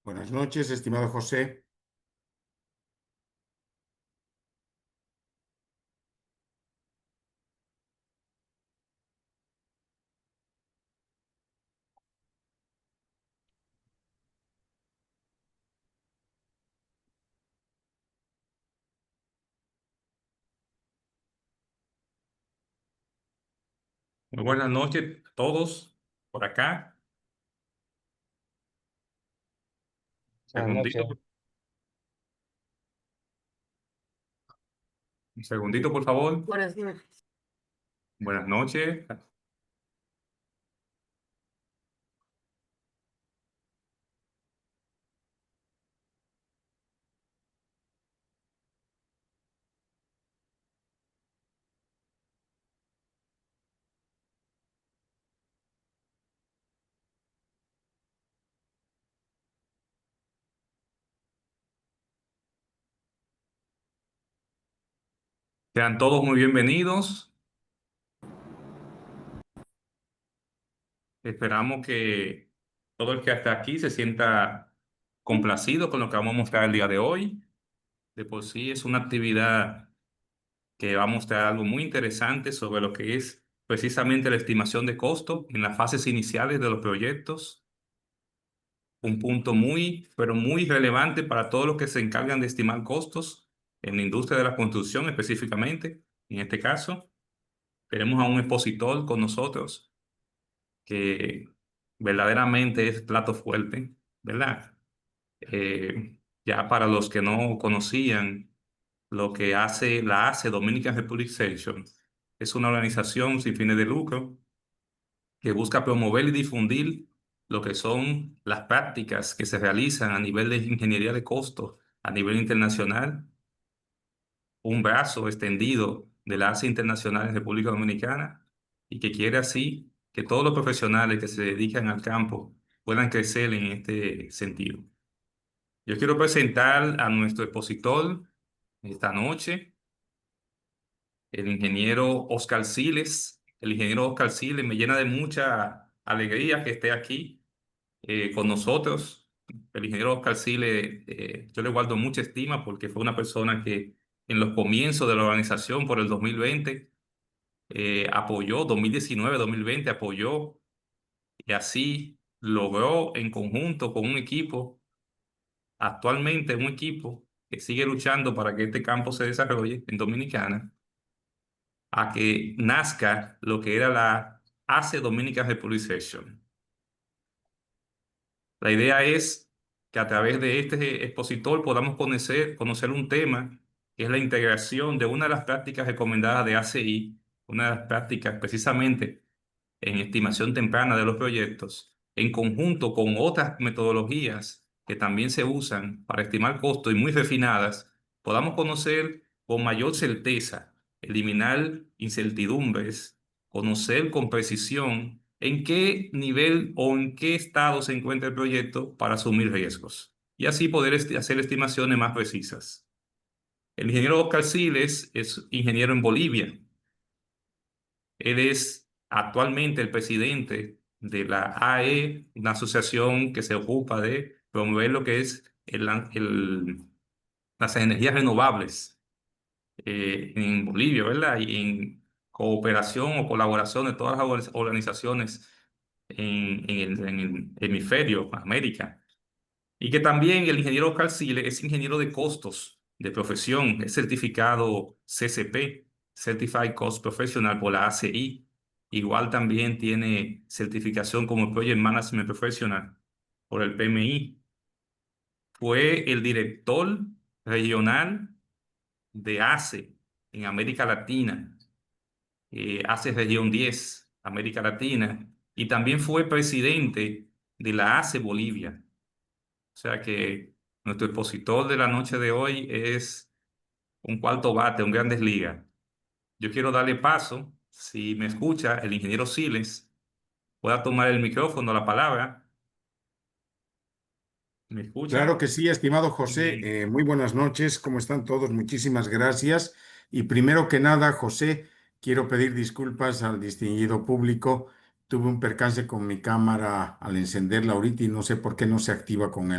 Buenas noches, estimado José. Muy buenas noches a todos por acá. Buenas Segundito, noches. un segundito, por favor. Buenas noches. Buenas noches. Sean todos muy bienvenidos. Esperamos que todo el que hasta aquí se sienta complacido con lo que vamos a mostrar el día de hoy. De por sí es una actividad que va a mostrar algo muy interesante sobre lo que es precisamente la estimación de costo en las fases iniciales de los proyectos. Un punto muy, pero muy relevante para todos los que se encargan de estimar costos en la industria de la construcción específicamente. En este caso, tenemos a un expositor con nosotros que verdaderamente es plato fuerte, ¿verdad? Ya para los que no conocían lo que hace la ACE, Dominican Republic Section, es una organización sin fines de lucro que busca promover y difundir lo que son las prácticas que se realizan a nivel de ingeniería de costos a nivel internacional, un brazo extendido de la ASA Internacional en República Dominicana, y que quiere así que todos los profesionales que se dedican al campo puedan crecer en este sentido. Yo quiero presentar a nuestro expositor esta noche, el ingeniero Oscar Siles. El ingeniero Oscar Siles me llena de mucha alegría que esté aquí con nosotros. El ingeniero Oscar Siles, yo le guardo mucha estima porque fue una persona que en los comienzos de la organización por el 2020 apoyó, 2019-2020 apoyó, y así logró en conjunto con un equipo, actualmente un equipo que sigue luchando para que este campo se desarrolle en Dominicana, a que nazca lo que era la ACE Dominican Republic Section. La idea es que a través de este expositor podamos conocer un tema que es la integración de una de las prácticas recomendadas de ACI, una de las prácticas precisamente en estimación temprana de los proyectos, en conjunto con otras metodologías que también se usan para estimar costos y muy refinadas, podamos conocer con mayor certeza, eliminar incertidumbres, conocer con precisión en qué nivel o en qué estado se encuentra el proyecto para asumir riesgos y así poder hacer estimaciones más precisas. El ingeniero Oscar Siles es ingeniero en Bolivia. Él es actualmente el presidente de la AE, una asociación que se ocupa de promover lo que es las energías renovables en Bolivia, ¿verdad? Y en cooperación o colaboración de todas las organizaciones en el hemisferio, América. Y que también el ingeniero Oscar Sile es ingeniero de costos de profesión, es certificado CCP, Certified Cost Professional por la ACI. Igual también tiene certificación como Project Management Professional por el PMI. Fue el director regional de ACE en América Latina, ACE Región 10, América Latina, y también fue presidente de la ACE Bolivia. O sea que nuestro expositor de la noche de hoy es un cuarto bate, un Grandes Ligas. Yo quiero darle paso, si me escucha, el ingeniero Siles pueda tomar el micrófono, la palabra. ¿Me escucha? Claro que sí, estimado Muy José. bien. Muy buenas noches. ¿Cómo están todos? Muchísimas gracias. Y primero que nada, José, quiero pedir disculpas al distinguido público. Tuve un percance con mi cámara al encenderla ahorita y no sé por qué no se activa con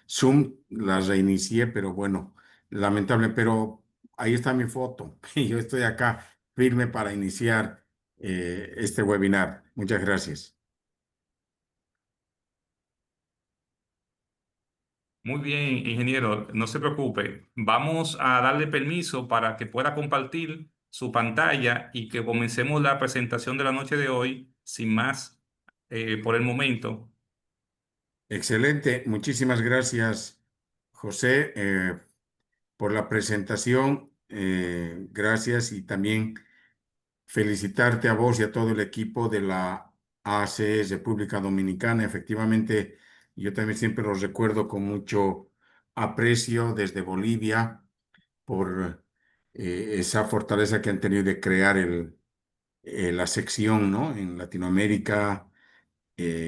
Zoom las reinicié, pero bueno, lamentable, pero ahí está mi foto y yo estoy acá firme para iniciar este webinar. Muchas gracias. Muy bien, ingeniero, no se preocupe. Vamos a darle permiso para que pueda compartir su pantalla y que comencemos la presentación de la noche de hoy, sin más por el momento. Excelente, muchísimas gracias, José, por la presentación. Gracias y también felicitarte a vos y a todo el equipo de la ACS República Dominicana. Efectivamente, yo también siempre los recuerdo con mucho aprecio desde Bolivia por esa fortaleza que han tenido de crear la sección, ¿no? En Latinoamérica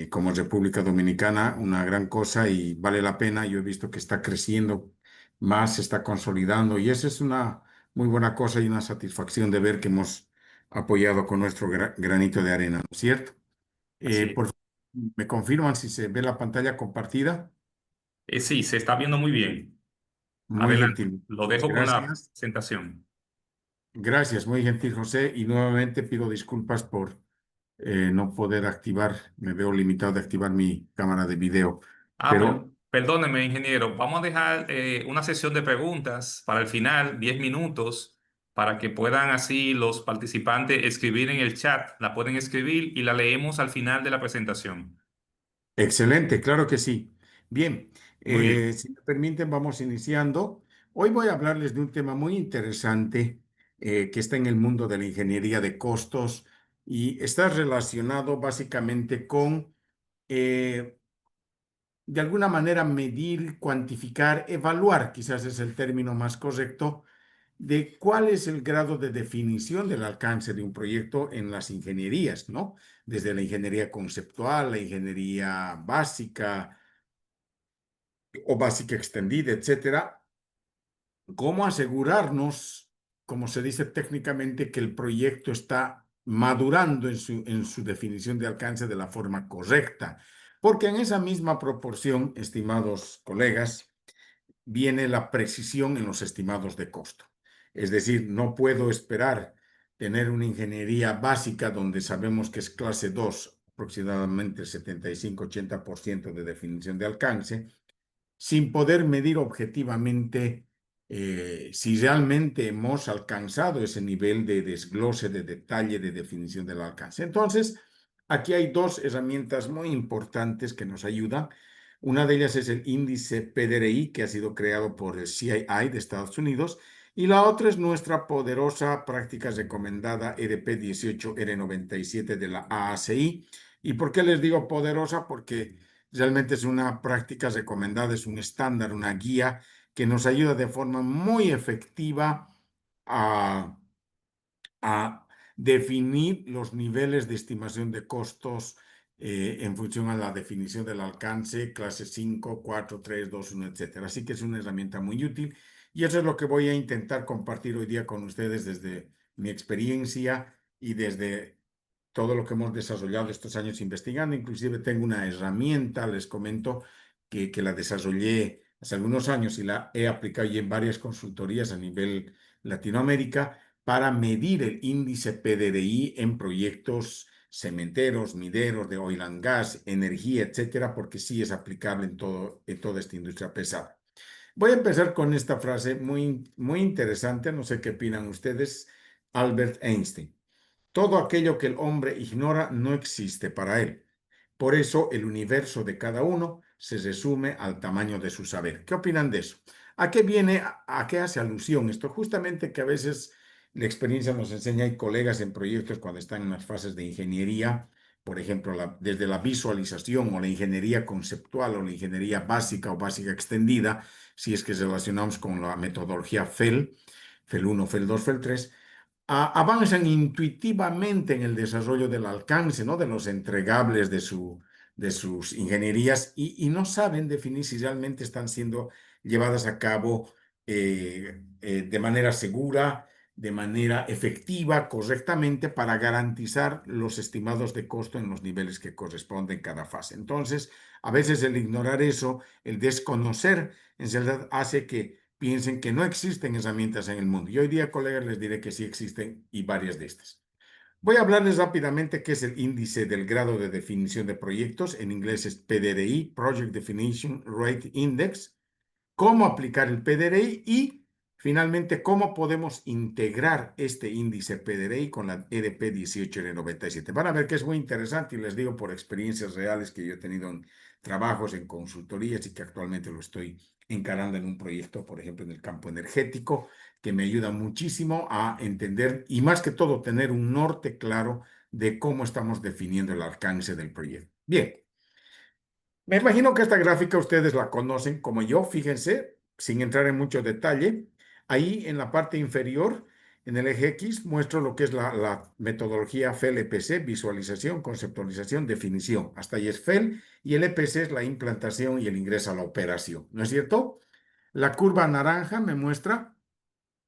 como República Dominicana, una gran cosa y vale la pena. Yo he visto que está creciendo más, se está consolidando y esa es una muy buena cosa y una satisfacción de ver que hemos apoyado con nuestro granito de arena, ¿no es cierto? Así es. Por favor, ¿me confirman si se ve la pantalla compartida? Sí, se está viendo muy bien. Muy Adelante, gentil. lo Muchas dejo con la gracias. presentación. Gracias, muy gentil, José. Y nuevamente pido disculpas por no poder activar, me veo limitado de activar mi cámara de video, pero Perdóneme, ingeniero. Vamos a dejar una sesión de preguntas para el final, 10 minutos, para que puedan así los participantes escribir en el chat. La pueden escribir y la leemos al final de la presentación. excelente, claro que sí. Bien, Muy bien. si me permiten, vamos iniciando. Hoy voy a hablarles de un tema muy interesante que está en el mundo de la ingeniería de costos y está relacionado básicamente con, eh, de alguna manera, medir, cuantificar, evaluar, quizás es el término más correcto, de cuál es el grado de definición del alcance de un proyecto en las ingenierías, ¿no? Desde la ingeniería conceptual, la ingeniería básica o básica extendida, etcétera. ¿Cómo asegurarnos, como se dice técnicamente, que el proyecto está madurando en su definición de alcance de la forma correcta? Porque en esa misma proporción, estimados colegas, viene la precisión en los estimados de costo. Es decir, no puedo esperar tener una ingeniería básica donde sabemos que es clase 2, aproximadamente 75-80% de definición de alcance, sin poder medir objetivamente si realmente hemos alcanzado ese nivel de desglose, de detalle, de definición del alcance. Entonces, aquí hay dos herramientas muy importantes que nos ayudan. Una de ellas es el índice PDRI, que ha sido creado por el CII de Estados Unidos, y la otra es nuestra poderosa práctica recomendada EDP 18R97 de la AACI. ¿Y por qué les digo poderosa? Porque realmente es una práctica recomendada, es un estándar, una guía que nos ayuda de forma muy efectiva a a definir los niveles de estimación de costos en función a la definición del alcance, clase 5, 4, 3, 2, 1, etcétera. Así que es una herramienta muy útil y eso es lo que voy a intentar compartir hoy día con ustedes desde mi experiencia y desde todo lo que hemos desarrollado estos años investigando. Inclusive tengo una herramienta, les comento, que la desarrollé hace algunos años y la he aplicado ya en varias consultorías a nivel Latinoamérica para medir el índice PDDI en proyectos cementeros, mineros, de oil and gas, energía, etcétera, porque sí es aplicable en toda esta industria pesada. Voy a empezar con esta frase muy interesante, no sé qué opinan ustedes, Albert Einstein. Todo aquello que el hombre ignora no existe para él. Por eso el universo de cada uno se resume al tamaño de su saber. ¿Qué opinan de eso? ¿A qué viene, a qué hace alusión esto? Justamente que a veces la experiencia nos enseña, hay colegas en proyectos cuando están en las fases de ingeniería, por ejemplo, desde la visualización o la ingeniería conceptual o la ingeniería básica o básica extendida, si es que relacionamos con la metodología FEL, FEL 1, FEL 2, FEL 3, avanzan intuitivamente en el desarrollo del alcance, ¿no? De los entregables de sus ingenierías y no saben definir si realmente están siendo llevadas a cabo de manera segura, de manera efectiva, correctamente, para garantizar los estimados de costo en los niveles que corresponden cada fase. Entonces, A veces el ignorar eso, el desconocer, en realidad hace que piensen que no existen herramientas en el mundo. Y hoy día, colegas, les diré que sí existen y varias de estas. Voy a hablarles rápidamente qué es el índice del grado de definición de proyectos. En inglés es PDRI, Project Definition Rate Index. Cómo aplicar el PDRI y finalmente cómo podemos integrar este índice PDRI con la EDP 18N97. Van a ver que es muy interesante y les digo por experiencias reales que yo he tenido en trabajos, en consultorías y que actualmente lo estoy encarando en un proyecto, por ejemplo, en el campo energético, que me ayuda muchísimo a entender y más que todo tener un norte claro de cómo estamos definiendo el alcance del proyecto. Bien. Me imagino que esta gráfica ustedes la conocen como yo, fíjense, sin entrar en mucho detalle. Ahí en la parte inferior, en el eje X, muestro lo que es la metodología FEL-EPC, visualización, conceptualización, definición. Hasta ahí es FEL y el EPC es la implantación y el ingreso a la operación, ¿no es cierto? La curva naranja me muestra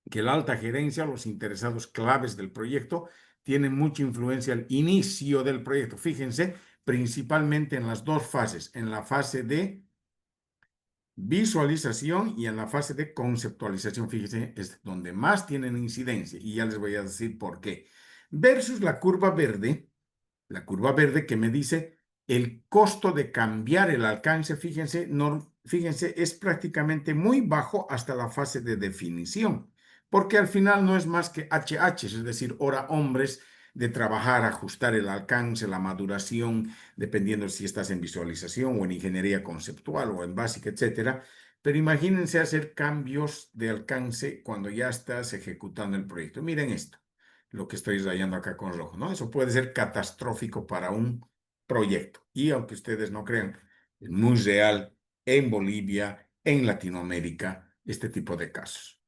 que la alta gerencia, los interesados claves del proyecto, tienen mucha influencia al inicio del proyecto. Fíjense, principalmente en las dos fases, en la fase de visualización y en la fase de conceptualización. Fíjense, es donde más tienen incidencia y ya les voy a decir por qué. Versus la curva verde que me dice el costo de cambiar el alcance, fíjense, no, fíjense, es prácticamente muy bajo hasta la fase de definición, porque al final no es más que HH, es decir, hora hombres de trabajar, ajustar el alcance, la maduración, dependiendo si estás en visualización o en ingeniería conceptual o en básica, etcétera. Pero imagínense hacer cambios de alcance cuando ya estás ejecutando el proyecto. Miren esto, lo que estoy rayando acá con rojo, ¿no? Eso puede ser catastrófico para un proyecto. Y aunque ustedes no crean, es muy real en Bolivia, en Latinoamérica, este tipo de casos.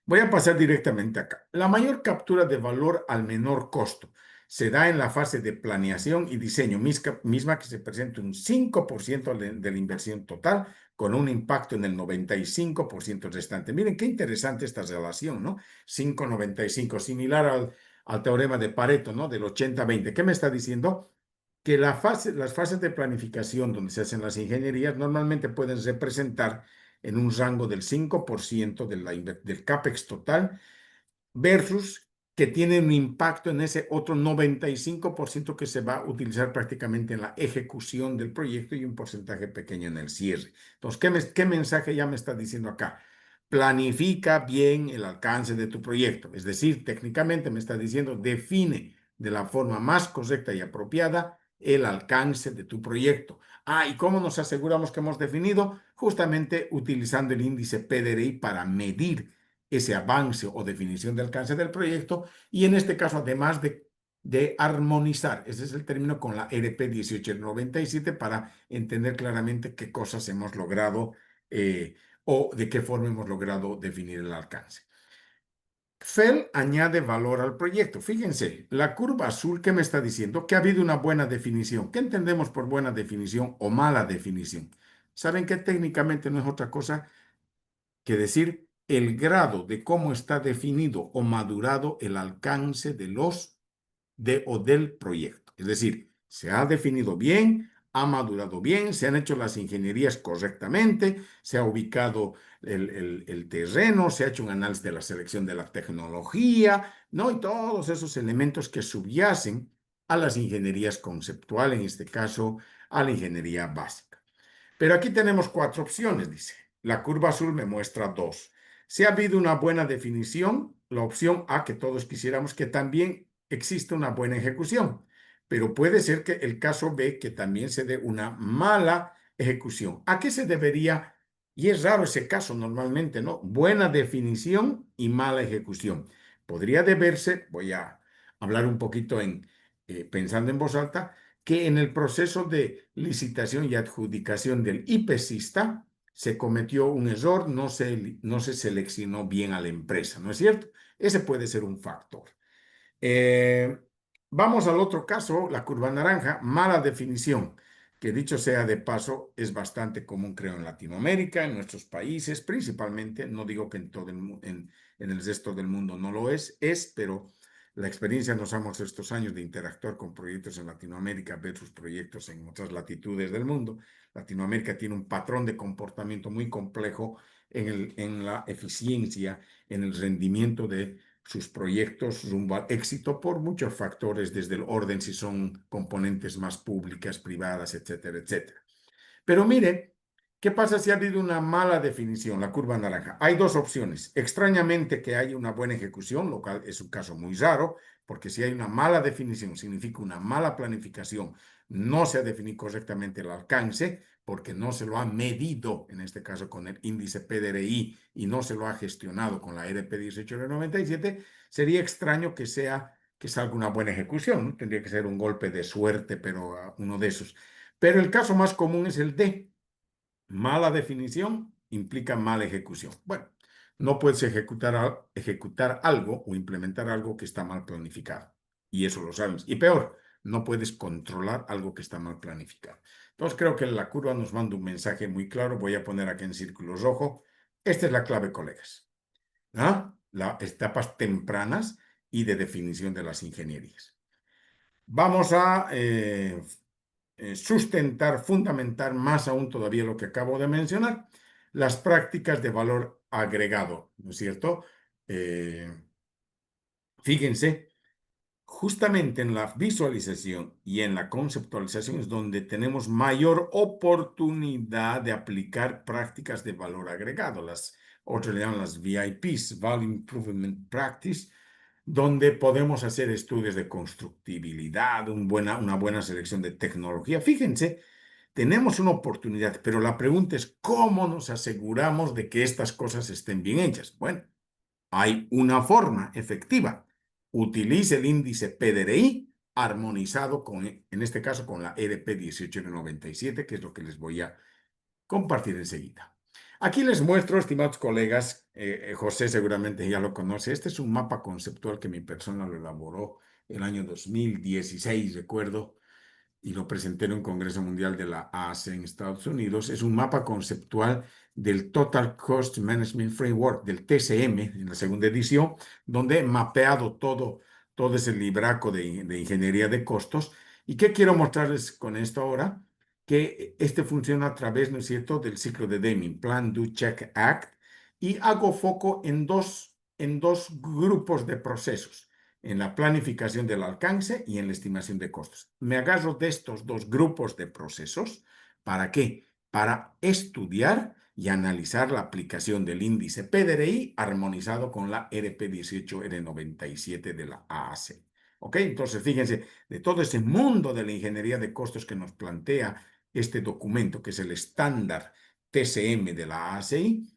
Voy a pasar directamente acá. La mayor captura de valor al menor costo se da en la fase de planeación y diseño, misma que se presenta un 5% de la inversión total con un impacto en el 95% restante. Miren qué interesante esta relación, ¿no? 5,95, similar al teorema de Pareto, ¿no? Del 80-20. ¿Qué me está diciendo? Que las fases de planificación donde se hacen las ingenierías normalmente pueden representar en un rango del 5% del CAPEX total versus que tiene un impacto en ese otro 95% que se va a utilizar prácticamente en la ejecución del proyecto y un porcentaje pequeño en el cierre. Entonces, ¿qué mensaje ya me está diciendo acá? Planifica bien el alcance de tu proyecto. Es decir, técnicamente me está diciendo, define de la forma más correcta y apropiada el alcance de tu proyecto. ¿Y cómo nos aseguramos que hemos definido? Justamente utilizando el índice PDRI para medir ese avance o definición de alcance del proyecto y en este caso, además de armonizar, ese es el término con la EDP 1897 para entender claramente qué cosas hemos logrado o de qué forma hemos logrado definir el alcance. FEL añade valor al proyecto. Fíjense, la curva azul, ¿qué me está diciendo? Que ha habido una buena definición. ¿Qué entendemos por buena definición o mala definición? ¿Saben que técnicamente no es otra cosa que decir el grado de cómo está definido o madurado el alcance o del proyecto? Es decir, se ha definido bien, ha madurado bien, se han hecho las ingenierías correctamente, se ha ubicado el terreno, se ha hecho un análisis de la selección de la tecnología, ¿no? Y todos esos elementos que subyacen a las ingenierías conceptuales, en este caso, a la ingeniería básica. Pero aquí tenemos cuatro opciones, dice. La curva azul me muestra dos. Si ha habido una buena definición, la opción A que todos quisiéramos que también existe una buena ejecución, pero puede ser que el caso B que también se dé una mala ejecución. ¿A qué se debería? Y es raro ese caso normalmente, ¿no? Buena definición y mala ejecución. Podría deberse, voy a hablar un poquito pensando en voz alta, que en el proceso de licitación y adjudicación del IPCista se cometió un error, no se seleccionó bien a la empresa, ¿no es cierto? Ese puede ser un factor. Eh, Vamos al otro caso, la curva naranja, mala definición, que dicho sea de paso, es bastante común, creo, en Latinoamérica, en nuestros países, principalmente, no digo que en todo en el resto del mundo no lo es, pero La experiencia nos ha mostrado estos años de interactuar con proyectos en Latinoamérica versus proyectos en otras latitudes del mundo. Latinoamérica tiene un patrón de comportamiento muy complejo en la eficiencia, en el rendimiento de sus proyectos rumbo al éxito por muchos factores, desde el orden si son componentes más públicas, privadas, etcétera, etcétera. Pero mire, ¿qué pasa si ha habido una mala definición, la curva naranja? Hay dos opciones. Extrañamente que haya una buena ejecución, lo cual es un caso muy raro, porque si hay una mala definición, significa una mala planificación, no se ha definido correctamente el alcance, porque no se lo ha medido, en este caso con el índice PDRI, y no se lo ha gestionado con la EDP 1897, sería extraño que salga una buena ejecución, ¿no? Tendría que ser un golpe de suerte, pero uno de esos. Pero el caso más común es el D. Mala definición implica mala ejecución. Bueno, no puedes ejecutar algo o implementar algo que está mal planificado. Y eso lo sabes. Y peor, no puedes controlar algo que está mal planificado. Entonces creo que la curva nos manda un mensaje muy claro. Voy a poner aquí en círculo rojo. Esta es la clave, colegas. ¿Ah? Las etapas tempranas y de definición de las ingenierías. Vamos a sustentar, fundamentar más aún todavía lo que acabo de mencionar, las prácticas de valor agregado, ¿no es cierto? Fíjense, justamente en la visualización y en la conceptualización es donde tenemos mayor oportunidad de aplicar prácticas de valor agregado, las otras le llaman las VIPs, Value Improvement Practice, donde podemos hacer estudios de constructibilidad, una buena selección de tecnología. Fíjense, tenemos una oportunidad, pero la pregunta es, ¿cómo nos aseguramos de que estas cosas estén bien hechas? Bueno, hay una forma efectiva. Utilice el índice PDRI armonizado con, en este caso, con la EDP 1897, que es lo que les voy a compartir enseguida. Aquí les muestro, estimados colegas, José seguramente ya lo conoce, este es un mapa conceptual que mi persona lo elaboró el año 2016, recuerdo, y lo presenté en un Congreso Mundial de la AAC en Estados Unidos. Es un mapa conceptual del Total Cost Management Framework, del TCM, en la segunda edición, donde he mapeado todo ese libraco de ingeniería de costos. ¿Y qué quiero mostrarles con esto ahora? Que este funciona a través, ¿no es cierto?, del ciclo de Deming, Plan, Do, Check, Act, y hago foco en dos grupos de procesos, en la planificación del alcance y en la estimación de costos. Me agarro de estos dos grupos de procesos. ¿Para qué? Para estudiar y analizar la aplicación del índice PDRI armonizado con la EDP 18R97 de la AAC. ¿Ok? Entonces, fíjense, de todo ese mundo de la ingeniería de costos que nos plantea este documento, que es el estándar TCM de la AACI,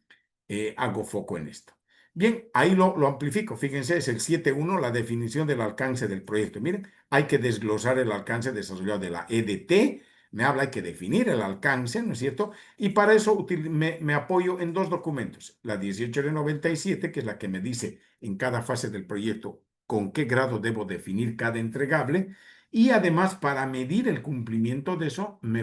hago foco en esto. Bien, ahí lo amplifico. Fíjense, es el 7.1, la definición del alcance del proyecto. Miren, hay que desglosar el alcance desarrollado de la EDT. Me habla, hay que definir el alcance, ¿no es cierto? Y para eso me apoyo en dos documentos. La 1897, que es la que me dice en cada fase del proyecto con qué grado debo definir cada entregable. Y además, para medir el cumplimiento de eso, me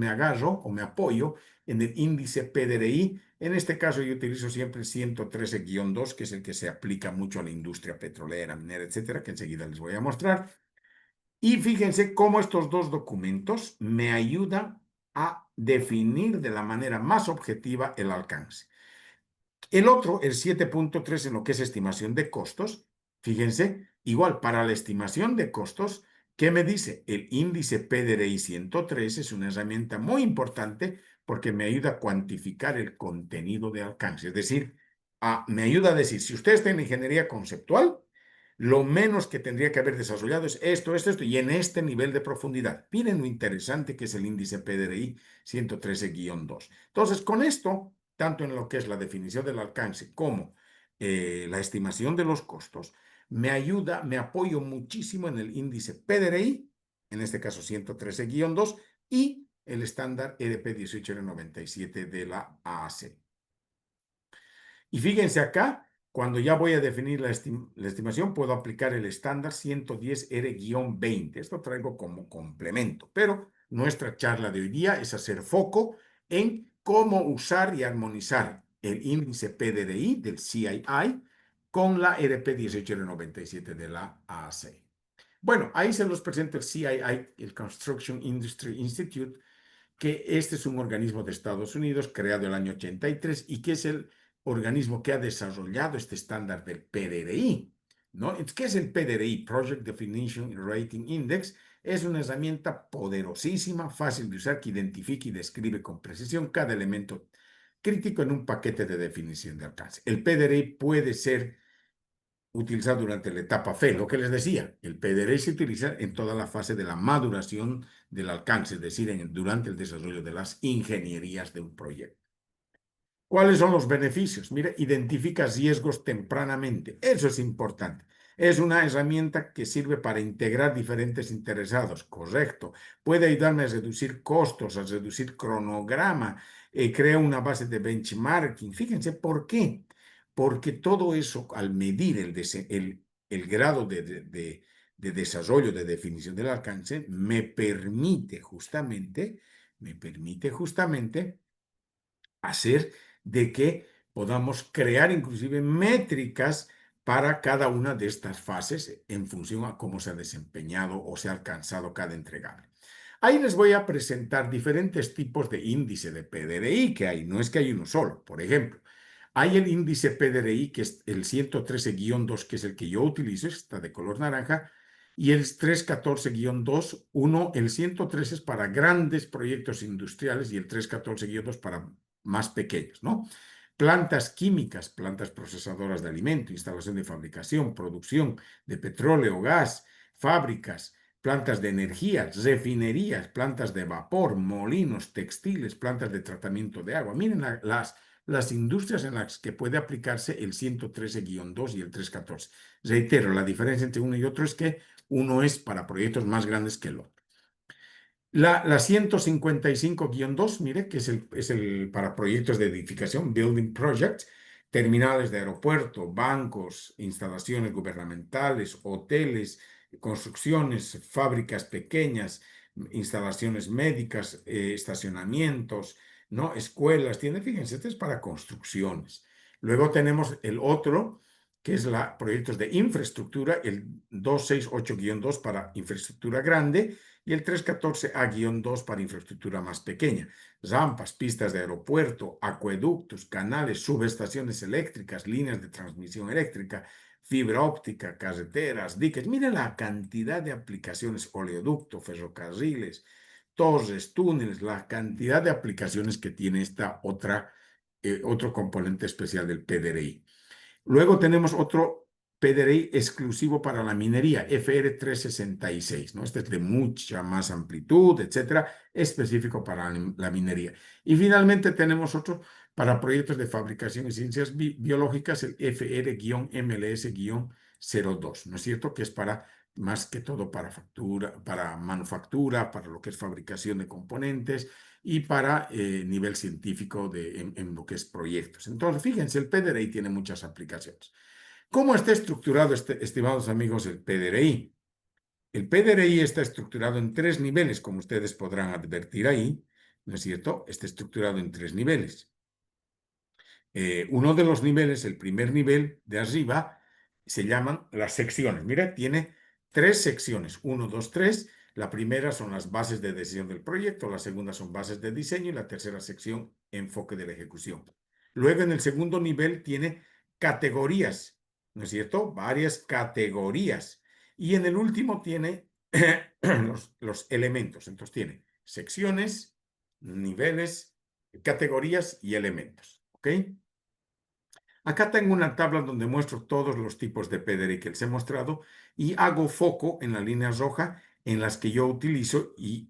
agarro o me apoyo en el índice PDRI. En este caso yo utilizo siempre el 113-2, que es el que se aplica mucho a la industria petrolera, minera, etcétera, que enseguida les voy a mostrar. Y fíjense cómo estos dos documentos me ayudan a definir de la manera más objetiva el alcance. El otro, el 7.3, en lo que es estimación de costos, fíjense, igual para la estimación de costos, ¿qué me dice? El índice PDRI 103 es una herramienta muy importante porque me ayuda a cuantificar el contenido de alcance. Es decir, me ayuda a decir, si usted está en ingeniería conceptual, lo menos que tendría que haber desarrollado es esto, y en este nivel de profundidad. Miren lo interesante que es el índice PDRI 113-2. Entonces, con esto, tanto en lo que es la definición del alcance como la estimación de los costos, me apoyo muchísimo en el índice PDRI, en este caso 113-2, y el estándar EDP 1897 de la AAC. Y fíjense acá, cuando ya voy a definir la estimación, puedo aplicar el estándar 110R-20. Esto traigo como complemento, pero nuestra charla de hoy día es hacer foco en cómo usar y armonizar el índice PDRI del CII con la RP 1897 de la AAC. Bueno, ahí se los presenta el CII, el Construction Industry Institute, que este es un organismo de Estados Unidos creado el año 83 y que es el organismo que ha desarrollado este estándar del PDRI, ¿no? ¿Qué es el PDRI? Project Definition Rating Index. Es una herramienta poderosísima, fácil de usar, que identifica y describe con precisión cada elemento crítico en un paquete de definición de alcance. El PDRI puede ser utilizado durante la etapa FE, lo que les decía, el PDRI se utiliza en toda la fase de la maduración del alcance, es decir, durante el desarrollo de las ingenierías de un proyecto. ¿Cuáles son los beneficios? Mire, identifica riesgos tempranamente. Eso es importante. Es una herramienta que sirve para integrar diferentes interesados. Correcto. Puede ayudarme a reducir costos, a reducir cronograma, crea una base de benchmarking. Fíjense, ¿por qué? Porque todo eso, al medir el grado de desarrollo, de definición del alcance, me permite justamente hacer de que podamos crear inclusive métricas para cada una de estas fases en función a cómo se ha desempeñado o se ha alcanzado cada entregable. Ahí les voy a presentar diferentes tipos de índice de PDRI que hay, no es que hay uno solo. Por ejemplo, hay el índice PDRI, que es el 113-2, que es el que yo utilizo, está de color naranja, y el 314-2, el 113 es para grandes proyectos industriales y el 314-2 para más pequeños, ¿no? Plantas químicas, plantas procesadoras de alimento, instalación de fabricación, producción de petróleo, gas, fábricas, plantas de energía, refinerías, plantas de vapor, molinos, textiles, plantas de tratamiento de agua. Miren las industrias en las que puede aplicarse el 113-2 y el 314. Reitero, la diferencia entre uno y otro es que uno es para proyectos más grandes que el otro. La 155-2, mire, que es el para proyectos de edificación, Building Projects, terminales de aeropuerto, bancos, instalaciones gubernamentales, hoteles, construcciones, fábricas pequeñas, instalaciones médicas, estacionamientos, ¿no? Escuelas, fíjense, este es para construcciones. Luego tenemos el otro, que es proyectos de infraestructura, el 268-2 para infraestructura grande, y el 314A-2 para infraestructura más pequeña. Rampas, pistas de aeropuerto, acueductos, canales, subestaciones eléctricas, líneas de transmisión eléctrica, fibra óptica, carreteras, diques. Miren la cantidad de aplicaciones, oleoducto, ferrocarriles, torres, túneles, la cantidad de aplicaciones que tiene otro componente especial del PDRI. Luego tenemos otro PDRI exclusivo para la minería, FR366, ¿no? Este es de mucha más amplitud, etcétera, específico para la minería. Y finalmente tenemos otro para proyectos de fabricación y ciencias biológicas, el FR-MLS-02, ¿no es cierto? Que es más que todo para manufactura, para lo que es fabricación de componentes y para nivel científico en lo que es proyectos. Entonces, fíjense, el PDRI tiene muchas aplicaciones. ¿Cómo está estructurado, estimados amigos, el PDRI? El PDRI está estructurado en 3 niveles, como ustedes podrán advertir ahí, ¿no es cierto? Está estructurado en 3 niveles. Uno de los niveles, el primer nivel de arriba, se llaman las secciones. Mira, tiene 3 secciones, 1, 2, 3. La primera son las bases de decisión del proyecto, la segunda son bases de diseño y la tercera sección, enfoque de la ejecución. Luego, en el segundo nivel, tiene categorías, ¿no es cierto? Varias categorías. Y en el último tiene los elementos. Entonces, tiene secciones, niveles, categorías y elementos. ¿Ok? Acá tengo una tabla donde muestro todos los tipos de PDRI que les he mostrado y hago foco en la línea roja en las que yo utilizo y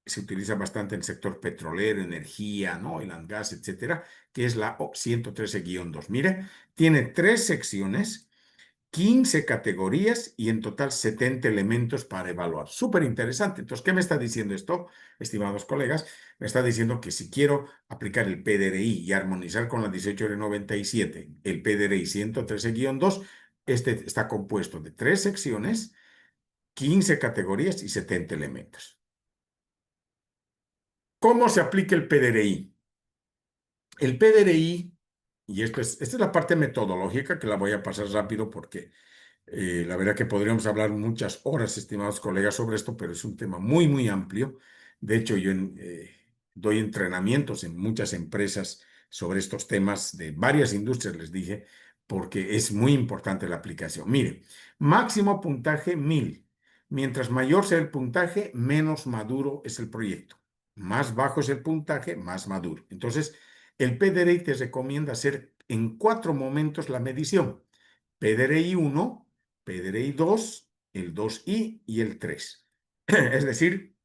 se utiliza bastante en el sector petrolero, energía, ¿no? Oil and gas, etcétera, que es la 113-2. Mire, tiene 3 secciones, 15 categorías y en total 70 elementos para evaluar. Súper interesante. Entonces, ¿qué me está diciendo esto, estimados colegas? Me está diciendo que si quiero aplicar el PDRI y armonizar con la 1897, el PDRI 113-2, este está compuesto de 3 secciones, 15 categorías y 70 elementos. ¿Cómo se aplica el PDRI? El PDRI y esta es la parte metodológica que la voy a pasar rápido porque la verdad que podríamos hablar muchas horas, estimados colegas, sobre esto, pero es un tema muy, muy amplio. De hecho, doy entrenamientos en muchas empresas sobre estos temas de varias industrias, les dije, porque es muy importante la aplicación. Mire, máximo puntaje 1000. Mientras mayor sea el puntaje, menos maduro es el proyecto. Más bajo es el puntaje, más maduro. Entonces, el PDRI te recomienda hacer en 4 momentos la medición. PDRI 1, PDRI 2, el 2i y el 3. Es decir,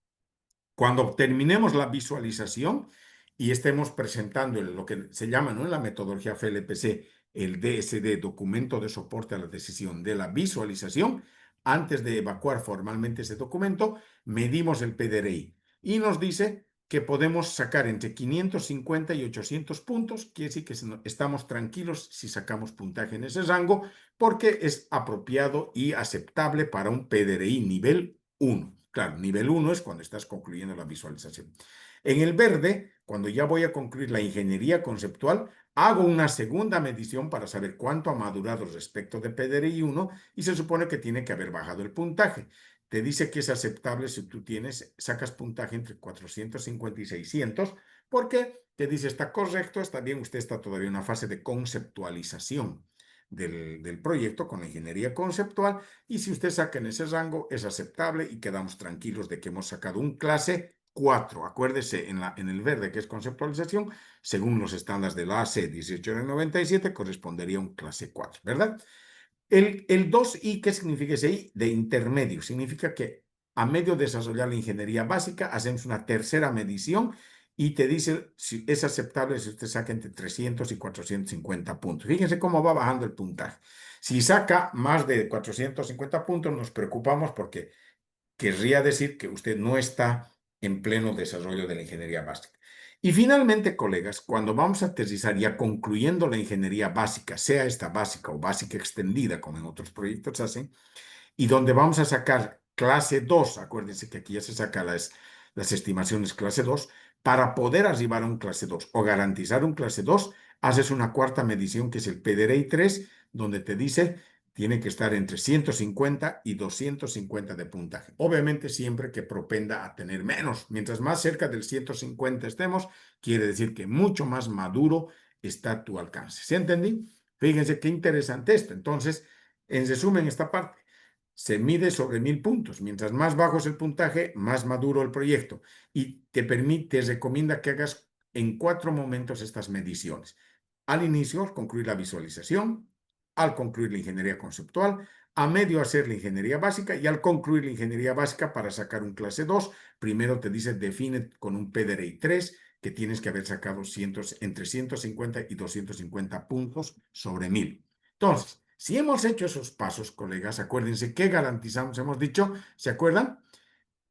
cuando terminemos la visualización y estemos presentando lo que se llama, ¿no?, en la metodología FLPC, el DSD, documento de soporte a la decisión de la visualización, antes de evacuar formalmente ese documento, medimos el PDRI y nos dice que podemos sacar entre 550 y 800 puntos. Quiere decir que estamos tranquilos si sacamos puntaje en ese rango, porque es apropiado y aceptable para un PDRI nivel 1. Claro, nivel 1 es cuando estás concluyendo la visualización. En el verde, cuando ya voy a concluir la ingeniería conceptual, hago una segunda medición para saber cuánto ha madurado respecto de PDRI 1 y se supone que tiene que haber bajado el puntaje. Te dice que es aceptable si tú sacas puntaje entre 450 y 600, porque te dice está correcto, está bien, usted está todavía en una fase de conceptualización del proyecto con la ingeniería conceptual, y si usted saca en ese rango es aceptable y quedamos tranquilos de que hemos sacado un clase 4. Acuérdese, en el verde, que es conceptualización, según los estándares de la AC 1897, correspondería a un clase 4, ¿verdad? El 2i, ¿qué significa ese i? De intermedio. Significa que a medio de desarrollar la ingeniería básica, hacemos una tercera medición y te dice si es aceptable si usted saca entre 300 y 450 puntos. Fíjense cómo va bajando el puntaje. Si saca más de 450 puntos, nos preocupamos porque querría decir que usted no está en pleno desarrollo de la ingeniería básica. Y finalmente, colegas, cuando vamos a aterrizar ya concluyendo la ingeniería básica, sea esta básica o básica extendida, como en otros proyectos hacen, y donde vamos a sacar clase 2, acuérdense que aquí ya se sacan las estimaciones clase 2, para poder arribar a un clase 2 o garantizar un clase 2, haces una cuarta medición que es el PDRI 3, donde te dice tiene que estar entre 150 y 250 de puntaje. Obviamente siempre que propenda a tener menos. Mientras más cerca del 150 estemos, quiere decir que mucho más maduro está tu alcance. ¿Sí entendí? Fíjense qué interesante esto. Entonces, en resumen, esta parte se mide sobre 1000 puntos. Mientras más bajo es el puntaje, más maduro el proyecto. Y te recomienda que hagas en 4 momentos estas mediciones. Al inicio, concluir la visualización; al concluir la ingeniería conceptual; a medio hacer la ingeniería básica; y al concluir la ingeniería básica para sacar un clase 2, primero te dice define con un PDRI 3 que tienes que haber sacado entre 150 y 250 puntos sobre 1000. Entonces, si hemos hecho esos pasos, colegas, acuérdense que garantizamos, hemos dicho, ¿se acuerdan?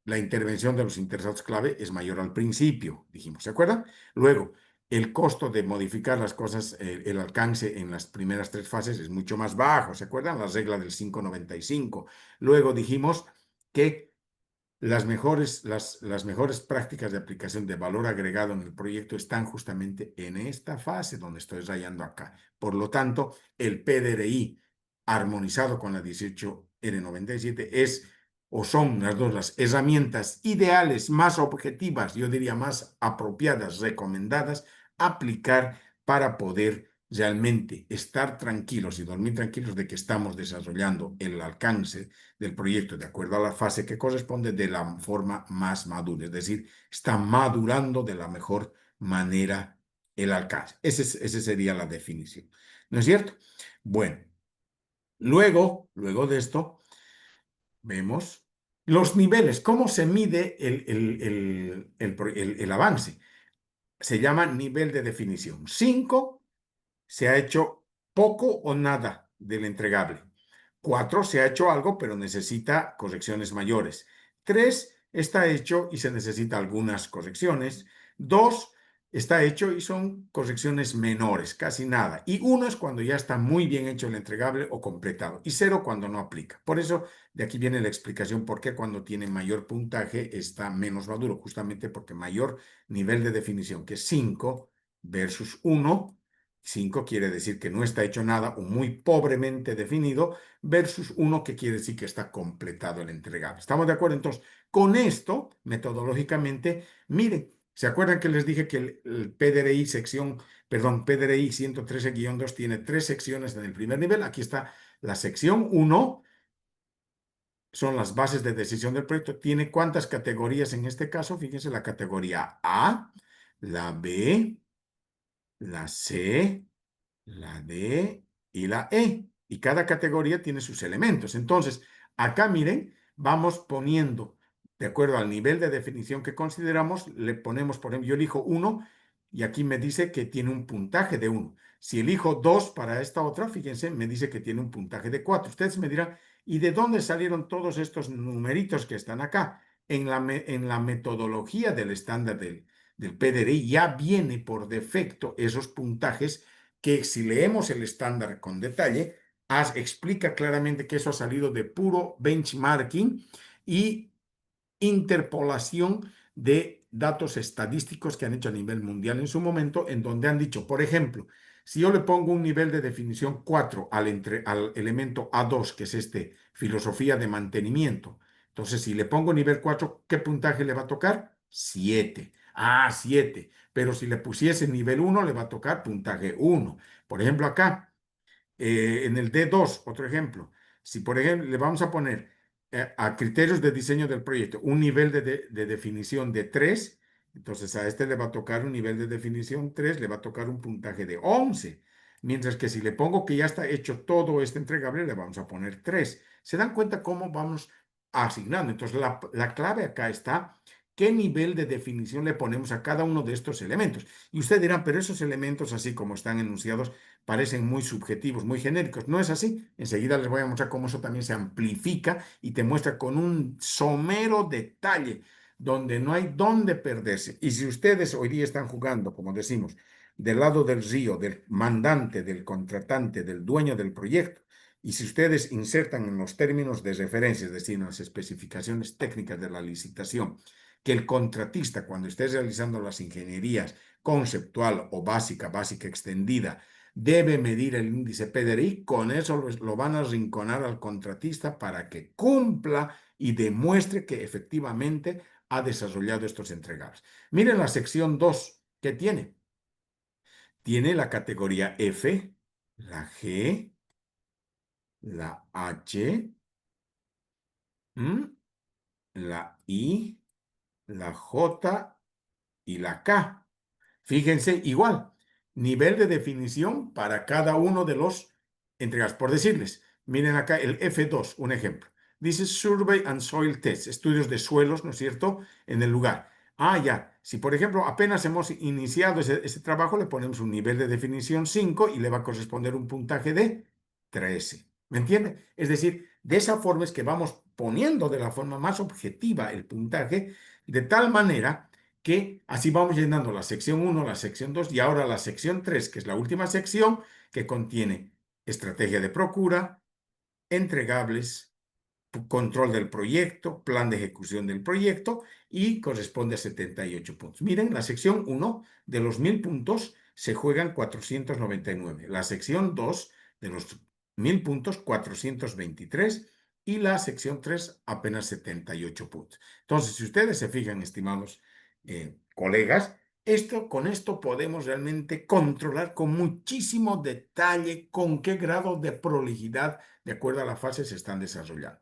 La intervención de los interesados clave es mayor al principio, dijimos, ¿se acuerdan? Luego, el costo de modificar las cosas, el alcance en las primeras 3 fases es mucho más bajo, ¿se acuerdan? La regla del 5,95. Luego dijimos que las mejores prácticas de aplicación de valor agregado en el proyecto están justamente en esta fase donde estoy rayando acá. Por lo tanto, el PDRI armonizado con la 18R97 son las herramientas ideales, más objetivas, yo diría más apropiadas, recomendadas, aplicar para poder realmente estar tranquilos y dormir tranquilos de que estamos desarrollando el alcance del proyecto de acuerdo a la fase que corresponde de la forma más madura, es decir, está madurando de la mejor manera el alcance. Esa sería la definición, ¿no es cierto? Bueno, luego de esto, vemos los niveles, cómo se mide el avance. Se llama nivel de definición. 5, se ha hecho poco o nada del entregable. 4, se ha hecho algo, pero necesita correcciones mayores. 3, está hecho y se necesita algunas correcciones. 2, está hecho y son correcciones menores, casi nada. Y 1 es cuando ya está muy bien hecho el entregable o completado. Y 0 cuando no aplica. Por eso, de aquí viene la explicación por qué cuando tiene mayor puntaje está menos maduro. Justamente porque mayor nivel de definición, que es 5 versus 1, 5 quiere decir que no está hecho nada o muy pobremente definido, versus 1 que quiere decir que está completado el entregable. ¿Estamos de acuerdo? Entonces, con esto, metodológicamente, miren, ¿se acuerdan que les dije que el PDRI PDRI 113-2 tiene 3 secciones en el primer nivel? Aquí está la sección 1, son las bases de decisión del proyecto. ¿Tiene cuántas categorías en este caso? Fíjense, la categoría A, la B, la C, la D y la E. Y cada categoría tiene sus elementos. Entonces, acá miren, vamos poniendo, de acuerdo al nivel de definición que consideramos, le ponemos, por ejemplo, yo elijo 1 y aquí me dice que tiene un puntaje de 1. Si elijo 2 para esta otra, fíjense, me dice que tiene un puntaje de 4. Ustedes me dirán, ¿y de dónde salieron todos estos numeritos que están acá? En la metodología del estándar del PDRI ya viene por defecto esos puntajes que si leemos el estándar con detalle, explica claramente que eso ha salido de puro benchmarking y interpolación de datos estadísticos que han hecho a nivel mundial en su momento, en donde han dicho, por ejemplo, si yo le pongo un nivel de definición 4 al elemento A2, que es filosofía de mantenimiento, entonces si le pongo nivel 4, ¿qué puntaje le va a tocar? 7. Ah, 7. Pero si le pusiese nivel 1, le va a tocar puntaje 1. Por ejemplo, acá, en el D2, otro ejemplo, si por ejemplo le vamos a poner a criterios de diseño del proyecto un nivel de definición de 3, entonces a este le va a tocar un nivel de definición 3, le va a tocar un puntaje de 11. Mientras que si le pongo que ya está hecho todo este entregable, le vamos a poner 3. ¿Se dan cuenta cómo vamos asignando? Entonces la clave acá está, ¿qué nivel de definición le ponemos a cada uno de estos elementos? Y usted dirá, pero esos elementos, así como están enunciados, parecen muy subjetivos, muy genéricos. No es así. Enseguida les voy a mostrar cómo eso también se amplifica y te muestra con un somero detalle donde no hay dónde perderse. Y si ustedes hoy día están jugando, como decimos, del lado del río, del mandante, del contratante, del dueño del proyecto, y si ustedes insertan en los términos de referencia, es decir, en las especificaciones técnicas de la licitación, que el contratista, cuando esté realizando las ingenierías conceptual o básica extendida, debe medir el índice PDRI, con eso lo van a arrinconar al contratista para que cumpla y demuestre que efectivamente ha desarrollado estos entregables. Miren la sección 2 que tiene. Tiene la categoría F, la G, la H, la I, la J y la K. Fíjense, igual, nivel de definición para cada uno de los entregas. Por decirles, miren acá el F2, un ejemplo. Dice Survey and Soil Tests, estudios de suelos, ¿no es cierto?, en el lugar. Ah, ya. Si, por ejemplo, apenas hemos iniciado ese trabajo, le ponemos un nivel de definición 5 y le va a corresponder un puntaje de 13. ¿Me entiende? Es decir, de esa forma es que vamos poniendo de la forma más objetiva el puntaje, de tal manera que así vamos llenando la sección 1, la sección 2 y ahora la sección 3, que es la última sección, que contiene estrategia de procura, entregables, control del proyecto, plan de ejecución del proyecto y corresponde a 78 puntos. Miren, la sección 1 de los 1000 puntos se juegan 499. La sección 2 de los 1000 puntos, 423 y la sección 3 apenas 78 puntos. Entonces, si ustedes se fijan, estimados colegas, con esto podemos realmente controlar con muchísimo detalle con qué grado de prolijidad, de acuerdo a la fase, se están desarrollando.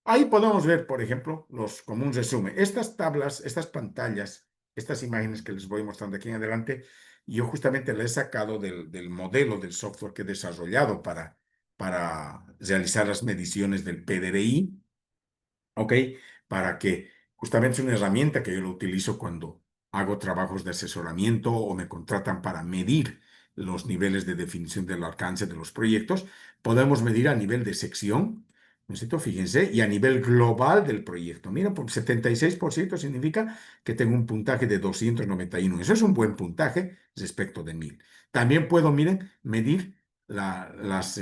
Ahí podemos ver, por ejemplo, como un resumen. Estas tablas, estas pantallas, estas imágenes que les voy mostrando aquí en adelante, yo justamente las he sacado del modelo del software que he desarrollado para realizar las mediciones del PDRI, ¿ok? Para que justamente es una herramienta que yo lo utilizo cuando hago trabajos de asesoramiento o me contratan para medir los niveles de definición del alcance de los proyectos. Podemos medir a nivel de sección, ¿no es cierto? Fíjense, y a nivel global del proyecto. Mira, por 76% significa que tengo un puntaje de 291. Eso es un buen puntaje respecto de 1000. También puedo, miren, medir las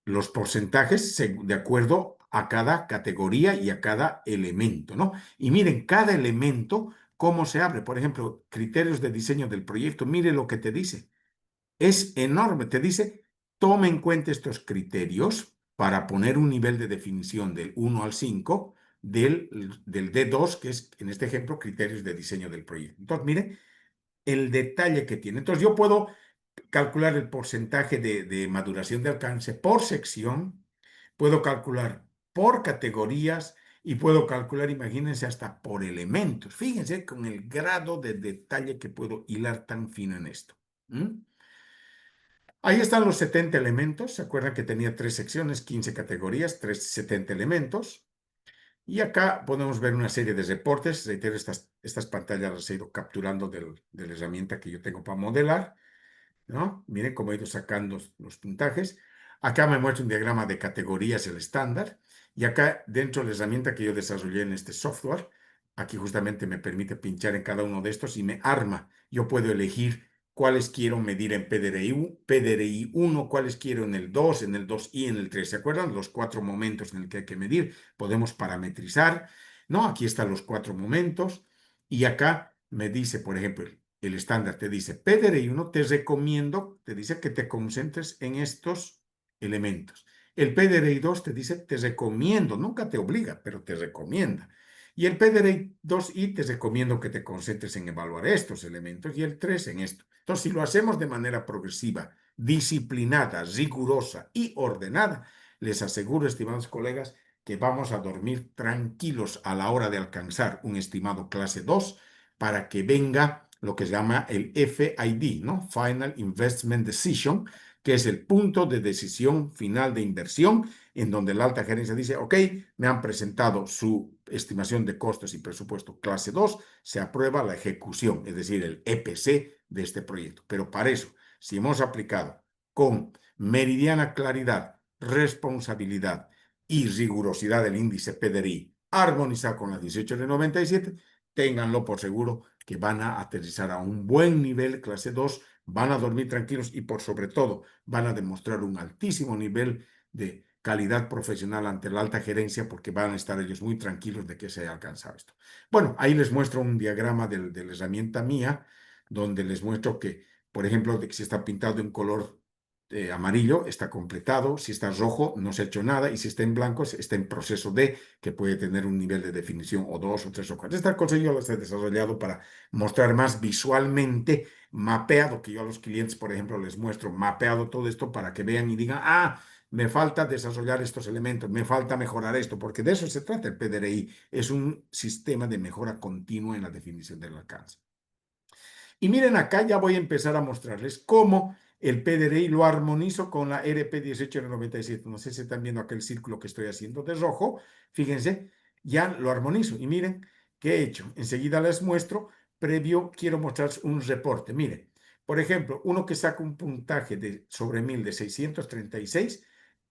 los porcentajes de acuerdo a cada categoría y a cada elemento, ¿no? Y miren, cada elemento cómo se abre. Por ejemplo, criterios de diseño del proyecto. Mire lo que te dice. Es enorme. Te dice, toma en cuenta estos criterios para poner un nivel de definición del 1 al 5 del D2, que es, en este ejemplo, criterios de diseño del proyecto. Entonces, mire el detalle que tiene. Entonces, yo puedo calcular el porcentaje de maduración de alcance por sección, puedo calcular por categorías y puedo calcular, imagínense, hasta por elementos. Fíjense con el grado de detalle que puedo hilar tan fino en esto. ¿Mm? Ahí están los 70 elementos. ¿Se acuerdan que tenía 3 secciones, 15 categorías, 70 elementos? Y acá podemos ver una serie de reportes. Reitero, estas pantallas las he ido capturando de la herramienta que yo tengo para modelar, ¿no? Miren cómo he ido sacando los puntajes. Acá me muestra un diagrama de categorías, el estándar. Y acá, dentro de la herramienta que yo desarrollé en este software, aquí justamente me permite pinchar en cada uno de estos y me arma. Yo puedo elegir cuáles quiero medir en PDRI 1, cuáles quiero en el 2, en el 2 y en el 3. ¿Se acuerdan? Los 4 momentos en el que hay que medir. Podemos parametrizar, ¿no? Aquí están los 4 momentos. Y acá me dice, por ejemplo, el estándar te dice, PDRI 1 te recomiendo, te dice que te concentres en estos elementos. El PDRI 2 te dice, te recomiendo, nunca te obliga, pero te recomienda. Y el PDRI 2i te recomiendo que te concentres en evaluar estos elementos y el 3 en esto. Entonces, si lo hacemos de manera progresiva, disciplinada, rigurosa y ordenada, les aseguro, estimados colegas, que vamos a dormir tranquilos a la hora de alcanzar un estimado clase 2 para que venga lo que se llama el FID, ¿no? Final Investment Decision, que es el punto de decisión final de inversión, en donde la alta gerencia dice, ok, me han presentado su estimación de costos y presupuesto clase 2, se aprueba la ejecución, es decir, el EPC de este proyecto. Pero para eso, si hemos aplicado con meridiana claridad, responsabilidad y rigurosidad del índice PDRI, armonizado con la 18 de 97, ténganlo por seguro que van a aterrizar a un buen nivel clase 2, van a dormir tranquilos y por sobre todo van a demostrar un altísimo nivel de calidad profesional ante la alta gerencia porque van a estar ellos muy tranquilos de que se haya alcanzado esto. Bueno, ahí les muestro un diagrama de la herramienta mía donde les muestro que, por ejemplo, de que si está pintado en color amarillo, está completado, si está rojo, no se ha hecho nada, y si está en blanco, está en proceso de que puede tener un nivel de definición o 2 o 3 o 4. Esta cosa yo la he desarrollado para mostrar más visualmente, mapeado, que yo a los clientes, por ejemplo, les muestro mapeado todo esto para que vean y digan, ah, me falta desarrollar estos elementos, me falta mejorar esto, porque de eso se trata el PDRI, es un sistema de mejora continua en la definición del alcance. Y miren acá, ya voy a empezar a mostrarles cómo el PDRI lo armonizo con la RP 1897. No sé si están viendo aquel círculo que estoy haciendo de rojo. Fíjense, ya lo armonizo. Y miren qué he hecho. Enseguida les muestro. Previo, quiero mostrarles un reporte. Miren, por ejemplo, uno que saca un puntaje sobre 1000 de 636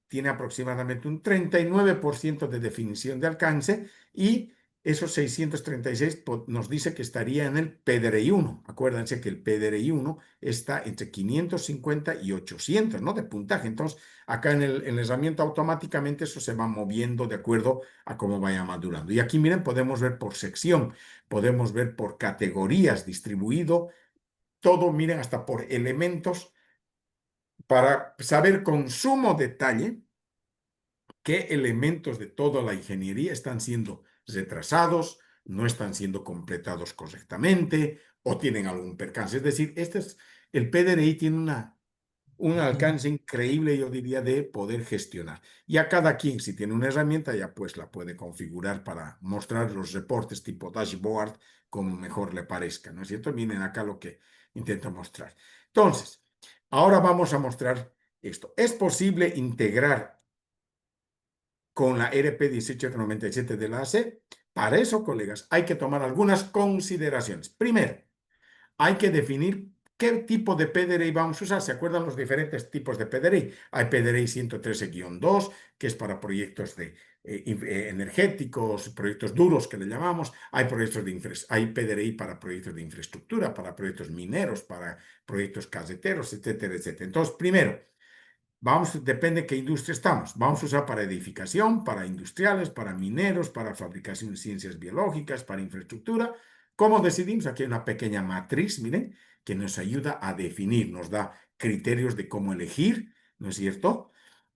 tiene aproximadamente un 39% de definición de alcance y esos 636 nos dice que estaría en el PDRI 1. Acuérdense que el PDRI 1 está entre 550 y 800, ¿no? De puntaje. Entonces, acá en la herramienta automáticamente eso se va moviendo de acuerdo a cómo vaya madurando. Y aquí, miren, podemos ver por sección, podemos ver por categorías distribuido, todo, miren, hasta por elementos, para saber con sumo detalle qué elementos de toda la ingeniería están siendo retrasados, no están siendo completados correctamente o tienen algún percance. Es decir, el PDRI tiene un alcance increíble, yo diría, de poder gestionar. Y a cada quien, si tiene una herramienta, ya pues la puede configurar para mostrar los reportes tipo dashboard como mejor le parezca, ¿no es cierto? Miren acá lo que intento mostrar. Entonces, ahora vamos a mostrar esto. Es posible integrar con la RP 1897 de la AC. Para eso, colegas, hay que tomar algunas consideraciones. Primero, hay que definir qué tipo de PDRI vamos a usar. ¿Se acuerdan los diferentes tipos de PDRI? Hay PDRI 113-2, que es para proyectos energéticos, proyectos duros que le llamamos. Hay PDRI para proyectos de infraestructura, para proyectos mineros, para proyectos caseteros, etcétera, etcétera. Entonces, primero, depende de qué industria estamos. Vamos a usar para edificación, para industriales, para mineros, para fabricación de ciencias biológicas, para infraestructura. ¿Cómo decidimos? Aquí hay una pequeña matriz, miren, que nos ayuda a definir, nos da criterios de cómo elegir, ¿no es cierto?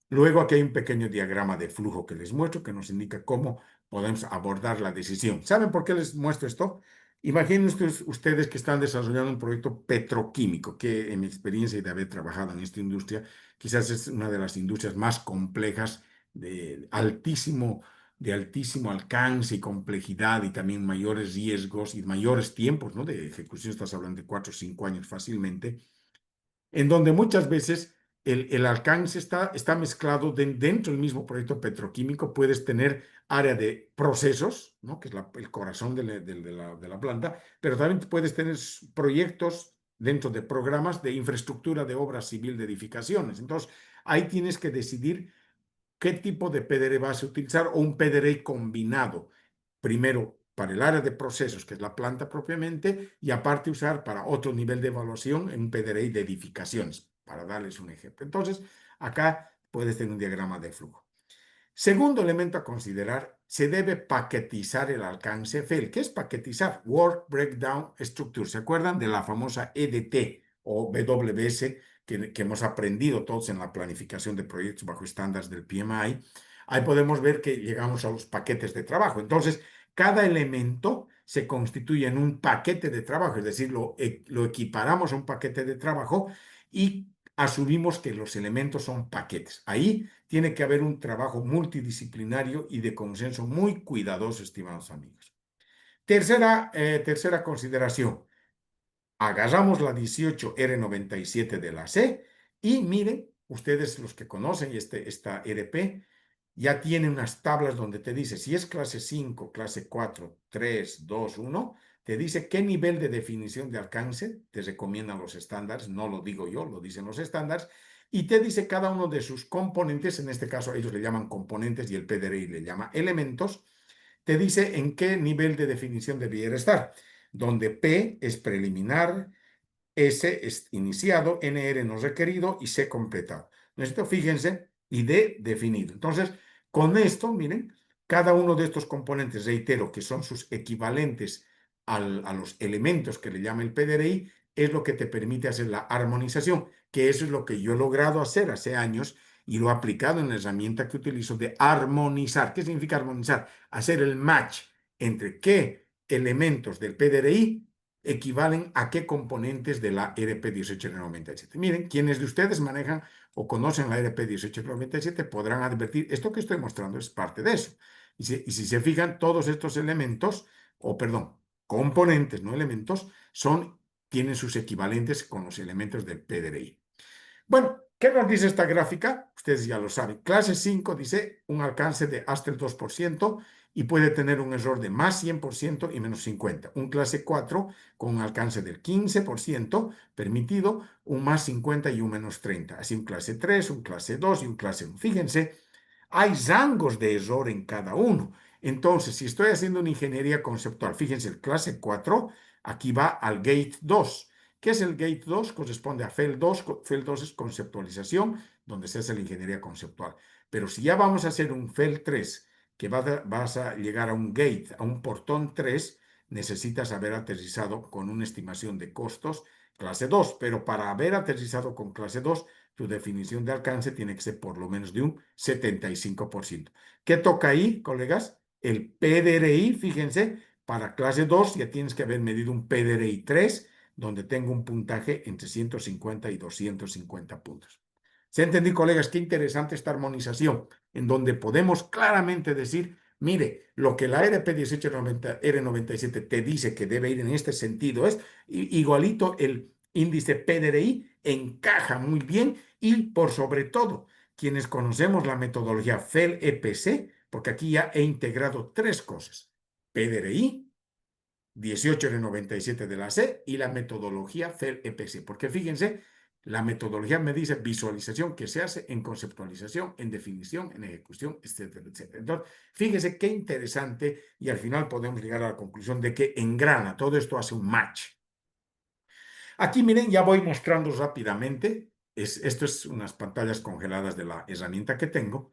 Luego aquí hay un pequeño diagrama de flujo que les muestro que nos indica cómo podemos abordar la decisión. ¿Saben por qué les muestro esto? Imaginen ustedes que están desarrollando un proyecto petroquímico, que en mi experiencia y de haber trabajado en esta industria, quizás es una de las industrias más complejas, de altísimo alcance y complejidad y también mayores riesgos y mayores tiempos, ¿no? De ejecución, estás hablando de 4 o 5 años fácilmente en donde muchas veces el alcance está mezclado dentro del mismo proyecto petroquímico. Puedes tener área de procesos, ¿no? Que es el corazón de la planta, pero también puedes tener proyectos dentro de programas de infraestructura de obra civil de edificaciones. Entonces, ahí tienes que decidir qué tipo de PDR vas a utilizar o un PDR combinado. Primero para el área de procesos, que es la planta propiamente, y aparte usar para otro nivel de evaluación en un PDR de edificaciones, para darles un ejemplo. Entonces, acá puedes tener un diagrama de flujo. Segundo elemento a considerar, se debe paquetizar el alcance FEL. ¿Qué es paquetizar? Work Breakdown Structure. ¿Se acuerdan de la famosa EDT o WS que hemos aprendido todos en la planificación de proyectos bajo estándares del PMI? Ahí podemos ver que llegamos a los paquetes de trabajo. Entonces, cada elemento se constituye en un paquete de trabajo, es decir, lo equiparamos a un paquete de trabajo y asumimos que los elementos son paquetes. Ahí tiene que haber un trabajo multidisciplinario y de consenso muy cuidadoso, estimados amigos. Tercera consideración. Agarramos la 18R97 de la C y miren, ustedes los que conocen esta RP, ya tiene unas tablas donde te dice si es clase 5, clase 4, 3, 2, 1, te dice qué nivel de definición de alcance te recomiendan los estándares, no lo digo yo, lo dicen los estándares, y te dice cada uno de sus componentes, en este caso ellos le llaman componentes y el PDRI le llama elementos, te dice en qué nivel de definición debiera estar, donde P es preliminar, S es iniciado, NR no requerido y C completado. Esto fíjense, y D definido. Entonces, con esto, miren, cada uno de estos componentes, reitero, que son sus equivalentes a los elementos que le llama el PDRI, es lo que te permite hacer la armonización, que eso es lo que yo he logrado hacer hace años y lo he aplicado en la herramienta que utilizo de armonizar. ¿Qué significa armonizar? Hacer el match entre qué elementos del PDRI equivalen a qué componentes de la ERP 18097. Miren, quienes de ustedes manejan o conocen la ERP 18097 podrán advertir, esto que estoy mostrando es parte de eso. Y si se fijan, todos estos elementos, o perdón, componentes, no elementos, tienen sus equivalentes con los elementos del PDRI. Bueno, ¿qué nos dice esta gráfica? Ustedes ya lo saben. Clase 5 dice un alcance de hasta el 2% y puede tener un error de más 100% y menos 50. Un clase 4 con un alcance del 15% permitido, un más 50 y un menos 30. Así un clase 3, un clase 2 y un clase 1. Fíjense, hay rangos de error en cada uno. Entonces, si estoy haciendo una ingeniería conceptual, fíjense, el clase 4 aquí va al gate 2. ¿Qué es el Gate 2? Corresponde a FEL 2. FEL 2 es conceptualización, donde se hace la ingeniería conceptual. Pero si ya vamos a hacer un FEL 3, que vas a llegar a un gate, a un portón 3, necesitas haber aterrizado con una estimación de costos clase 2. Pero para haber aterrizado con clase 2, tu definición de alcance tiene que ser por lo menos de un 75%. ¿Qué toca ahí, colegas? El PDRI, fíjense, para clase 2 ya tienes que haber medido un PDRI 3, donde tengo un puntaje entre 150 y 250 puntos. ¿Se entendí, colegas? Qué interesante esta armonización, en donde podemos claramente decir, mire, lo que la ERP 1890, R97 te dice que debe ir en este sentido es igualito el índice PDRI, encaja muy bien y por sobre todo, quienes conocemos la metodología FEL-EPC, porque aquí ya he integrado tres cosas, PDRI, 18N97 de la C y la metodología FEL-EPC. Porque fíjense, la metodología me dice visualización que se hace en conceptualización, en definición, en ejecución, etcétera, etcétera. Entonces, fíjense qué interesante y al final podemos llegar a la conclusión de que engrana, todo esto hace un match. Aquí miren, ya voy mostrando rápidamente, esto es unas pantallas congeladas de la herramienta que tengo,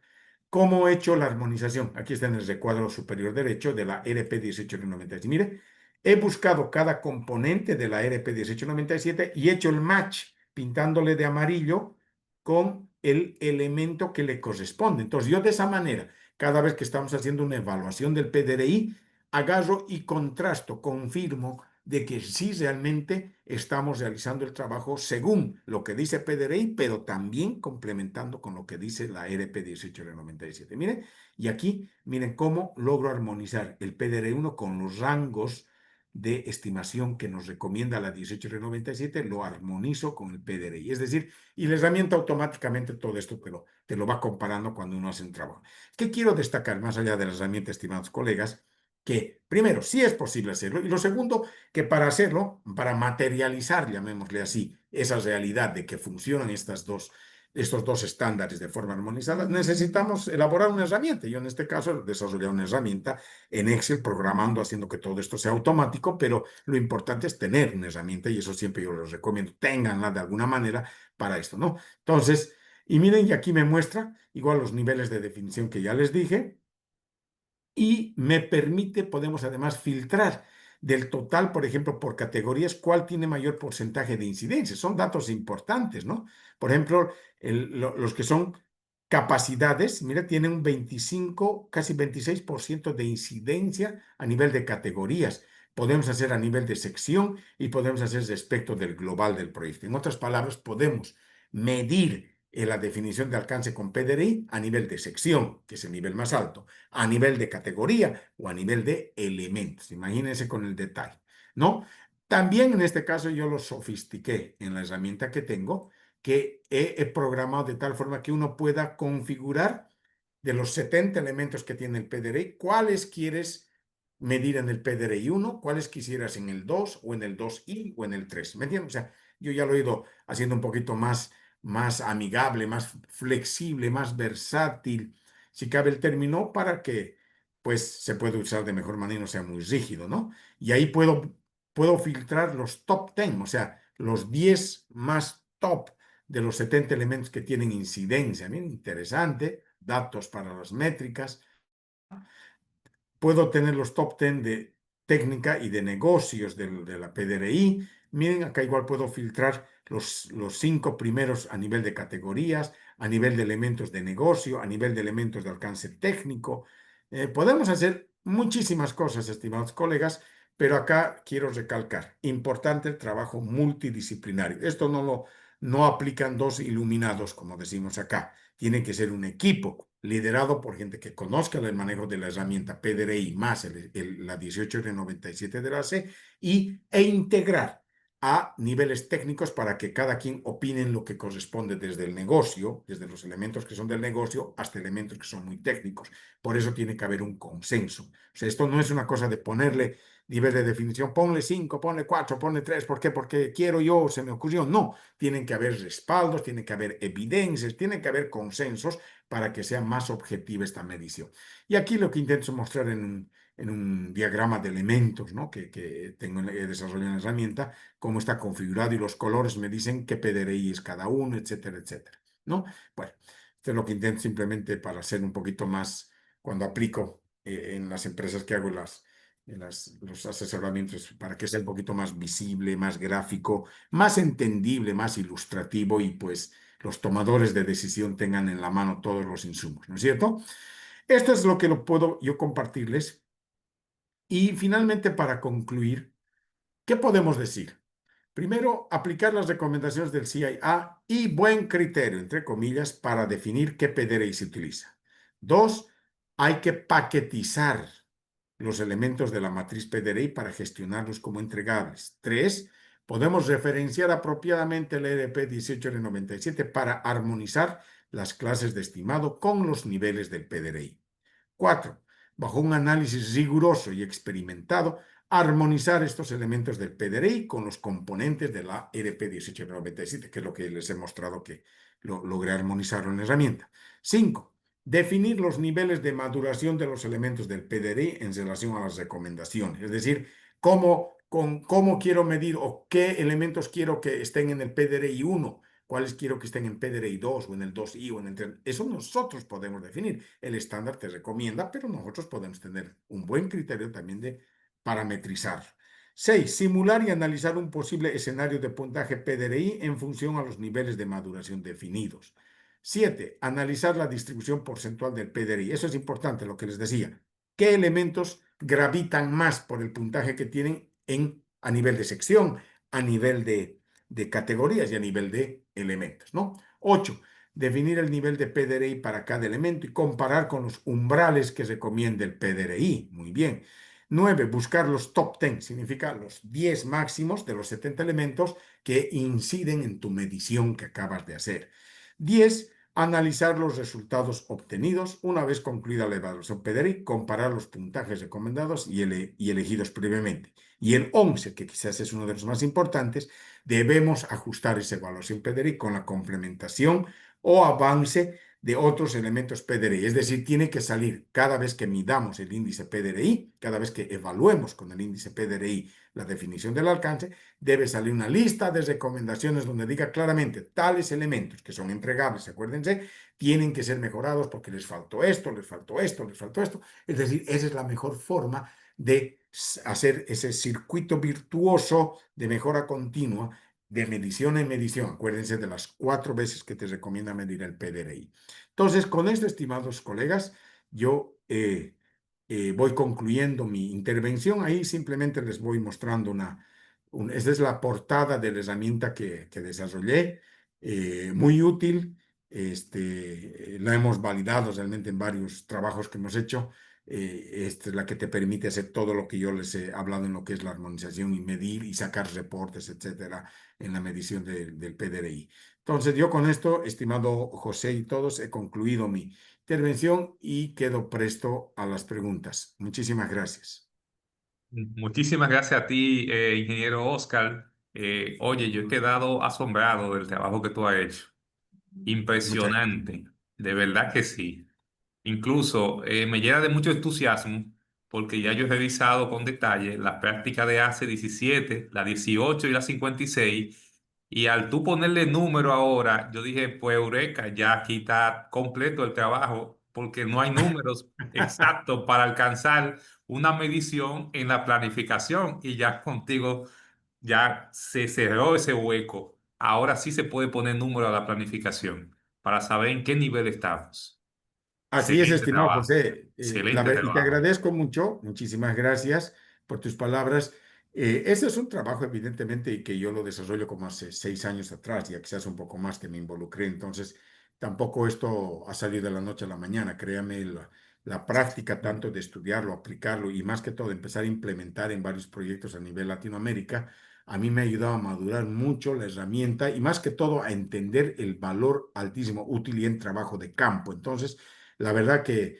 cómo he hecho la armonización. Aquí está en el recuadro superior derecho de la ERP 1897. Mire, He buscado cada componente de la ERP 1897 y he hecho el match pintándole de amarillo con el elemento que le corresponde. Entonces, yo de esa manera, cada vez que estamos haciendo una evaluación del PDRI, agarro y contrasto, confirmo de que sí realmente estamos realizando el trabajo según lo que dice PDRI, pero también complementando con lo que dice la ERP 1897. Miren, y aquí, miren cómo logro armonizar el PDR1 con los rangos de estimación que nos recomienda la 1897, lo armonizo con el PDRI. Es decir, y la herramienta automáticamente todo esto te lo va comparando cuando uno hace un trabajo. ¿Qué quiero destacar más allá de la herramienta, estimados colegas? Que primero, sí es posible hacerlo, y lo segundo, que para hacerlo, para materializar, llamémosle así, esa realidad de que funcionan estos dos estándares de forma armonizada, necesitamos elaborar una herramienta. Yo en este caso desarrollé una herramienta en Excel programando, haciendo que todo esto sea automático, pero lo importante es tener una herramienta y eso siempre yo les recomiendo, ténganla de alguna manera para esto, ¿no? Entonces, y miren, y aquí me muestra igual los niveles de definición que ya les dije y me permite, podemos además filtrar del total, por ejemplo, por categorías, cuál tiene mayor porcentaje de incidencia. Son datos importantes, ¿no? Por ejemplo, los que son capacidades, mira, tienen un 25, casi 26% de incidencia a nivel de categorías. Podemos hacer a nivel de sección y podemos hacer respecto del global del proyecto. En otras palabras, podemos medir la definición de alcance con PDRI a nivel de sección, que es el nivel más alto, a nivel de categoría o a nivel de elementos. Imagínense con el detalle, ¿no? También en este caso yo lo sofistiqué en la herramienta que tengo, que he programado de tal forma que uno pueda configurar de los 70 elementos que tiene el PDRI, cuáles quieres medir en el PDRI 1, cuáles quisieras en el 2 o en el 2i o en el 3. ¿Me entiendes? O sea, yo ya lo he ido haciendo un poquito más amigable, más flexible, más versátil, si cabe el término, para que pues se pueda usar de mejor manera y no sea muy rígido, ¿no? Y ahí puedo filtrar los top 10, o sea, los 10 más top de los 70 elementos que tienen incidencia. Bien interesante, datos para las métricas. Puedo tener los top 10 de técnica y de negocios de la PDRI. Miren, acá igual puedo filtrar los 5 primeros a nivel de categorías, a nivel de elementos de negocio, a nivel de elementos de alcance técnico. Podemos hacer muchísimas cosas, estimados colegas, pero acá quiero recalcar, importante el trabajo multidisciplinario. Esto no aplican dos iluminados, como decimos acá. Tiene que ser un equipo liderado por gente que conozca el manejo de la herramienta PDRI más la 18R97 de la C e integrar a niveles técnicos para que cada quien opine en lo que corresponde desde el negocio, desde los elementos que son del negocio hasta elementos que son muy técnicos. Por eso tiene que haber un consenso. O sea, esto no es una cosa de ponerle nivel de definición, ponle 5, ponle 4, ponle 3, ¿por qué? Porque quiero yo, se me ocurrió. No, tienen que haber respaldos, tiene que haber evidencias, tiene que haber consensos para que sea más objetiva esta medición. Y aquí lo que intento mostrar en un diagrama de elementos, ¿no? que tengo he desarrollado en la herramienta, cómo está configurado y los colores me dicen qué PDRI es cada uno, etcétera, etcétera, ¿no? Bueno, esto es lo que intento simplemente para ser un poquito más, cuando aplico en las empresas que hago los asesoramientos, para que sea un poquito más visible, más gráfico, más entendible, más ilustrativo y pues los tomadores de decisión tengan en la mano todos los insumos, ¿no es cierto? Esto es lo que lo puedo yo compartirles. Y finalmente, para concluir, ¿qué podemos decir? Primero, aplicar las recomendaciones del CIA y buen criterio, entre comillas, para definir qué PDRI se utiliza. Dos, hay que paquetizar los elementos de la matriz PDRI para gestionarlos como entregables. Tres, podemos referenciar apropiadamente el ERP 18L97 para armonizar las clases de estimado con los niveles del PDRI. Cuatro, bajo un análisis riguroso y experimentado, armonizar estos elementos del PDRI con los componentes de la ERP 1897, que es lo que les he mostrado que logré armonizar en la herramienta. 5. Definir los niveles de maduración de los elementos del PDRI en relación a las recomendaciones, es decir, cómo quiero medir o qué elementos quiero que estén en el PDRI 1, cuáles quiero que estén en PDRI 2 o en el 2i o en el 3. Eso nosotros podemos definir. El estándar te recomienda, pero nosotros podemos tener un buen criterio también de parametrizar. 6. Simular y analizar un posible escenario de puntaje PDRI en función a los niveles de maduración definidos. 7. Analizar la distribución porcentual del PDRI. Eso es importante, lo que les decía. ¿Qué elementos gravitan más por el puntaje que tienen a nivel de sección, a nivel de categorías y a nivel de elementos, ¿no? 8. Definir el nivel de PDRI para cada elemento y comparar con los umbrales que recomienda el PDRI. Muy bien. 9. Buscar los top 10, significa los 10 máximos de los 70 elementos que inciden en tu medición que acabas de hacer. 10. Analizar los resultados obtenidos. Una vez concluida la evaluación PDRI, comparar los puntajes recomendados y elegidos previamente. Y el 11, que quizás es uno de los más importantes, debemos ajustar esa evaluación PDRI con la complementación o avance de otros elementos PDRI. Es decir, tiene que salir cada vez que midamos el índice PDRI, cada vez que evaluemos con el índice PDRI la definición del alcance, debe salir una lista de recomendaciones donde diga claramente tales elementos que son entregables, acuérdense, tienen que ser mejorados porque les faltó esto, les faltó esto, les faltó esto. Es decir, esa es la mejor forma de hacer ese circuito virtuoso de mejora continua de medición en medición. Acuérdense de las 4 veces que te recomienda medir el PDRI. Entonces, con esto, estimados colegas, yo voy concluyendo mi intervención. Ahí simplemente les voy mostrando esta es la portada de la herramienta que desarrollé, muy útil. La hemos validado realmente en varios trabajos que hemos hecho. Esta es la que te permite hacer todo lo que yo les he hablado en lo que es la armonización y medir y sacar reportes, etcétera, en la medición del PDRI. Entonces, yo con esto, estimado José y todos, he concluido mi intervención y quedo presto a las preguntas. Muchísimas gracias. Muchísimas gracias a ti, ingeniero Oscar. Oye, yo he quedado asombrado del trabajo que tú has hecho. Muchas Impresionante, de verdad que sí. Incluso me llena de mucho entusiasmo porque ya yo he revisado con detalle la práctica de ACE 17, la 18 y la 56, y al tú ponerle número ahora, yo dije, pues Eureka, ya aquí está completo el trabajo porque no hay números exactos para alcanzar una medición en la planificación y ya contigo ya se cerró ese hueco. Ahora sí se puede poner número a la planificación para saber en qué nivel estamos. Así es, Excelente estimado trabajo, José. excelente Y te trabajo. agradezco mucho, muchísimas gracias por tus palabras. Ese es un trabajo, evidentemente, y que yo lo desarrollo como hace 6 años atrás, ya quizás un poco más que me involucré. Entonces, tampoco esto ha salido de la noche a la mañana. Créame, la práctica tanto de estudiarlo, aplicarlo y más que todo empezar a implementar en varios proyectos a nivel Latinoamérica, a mí me ha ayudado a madurar mucho la herramienta y más que todo a entender el valor altísimo, útil y en trabajo de campo. Entonces, la verdad que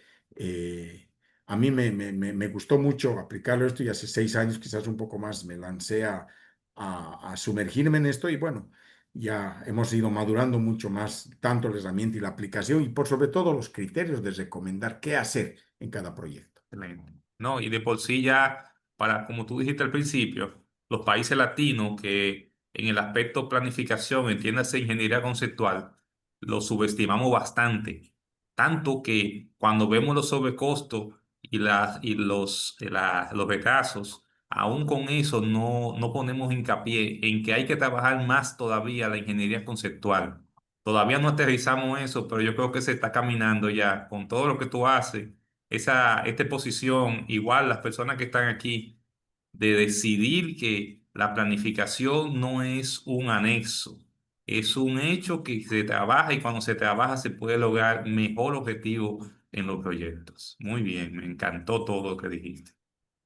a mí me gustó mucho aplicarlo esto y hace 6 años, quizás un poco más, me lancé a sumergirme en esto y bueno, ya hemos ido madurando mucho más tanto la herramienta y la aplicación y por sobre todo los criterios de recomendar qué hacer en cada proyecto. Excelente. No, y de por sí ya, para, como tú dijiste al principio, los países latinos que en el aspecto planificación, entiéndase ingeniería conceptual, lo subestimamos bastante. Tanto que cuando vemos los sobrecostos y los retrasos, aún con eso no ponemos hincapié en que hay que trabajar más todavía la ingeniería conceptual. Todavía no aterrizamos eso, pero yo creo que se está caminando ya con todo lo que tú haces esta posición, igual las personas que están aquí, de decidir que la planificación no es un anexo, es un hecho que se trabaja y cuando se trabaja se puede lograr mejor objetivo en los proyectos. Muy bien, me encantó todo lo que dijiste.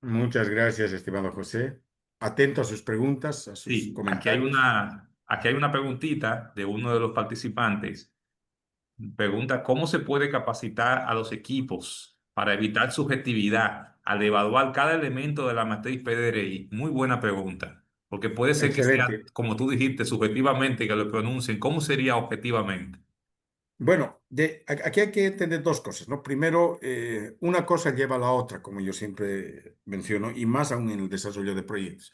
Muchas gracias, estimado José. Atento a sus preguntas, a sus Sí, comentarios. aquí hay una preguntita de uno de los participantes. Pregunta, ¿cómo se puede capacitar a los equipos para evitar subjetividad al evaluar cada elemento de la matriz PDRI? Muy buena pregunta, porque puede ser que sea, Excelente. como tú dijiste, subjetivamente que lo pronuncien. ¿Cómo sería objetivamente? Bueno, aquí hay que entender dos cosas, ¿no? Primero, una cosa lleva a la otra, como yo siempre menciono, y más aún en el desarrollo de proyectos.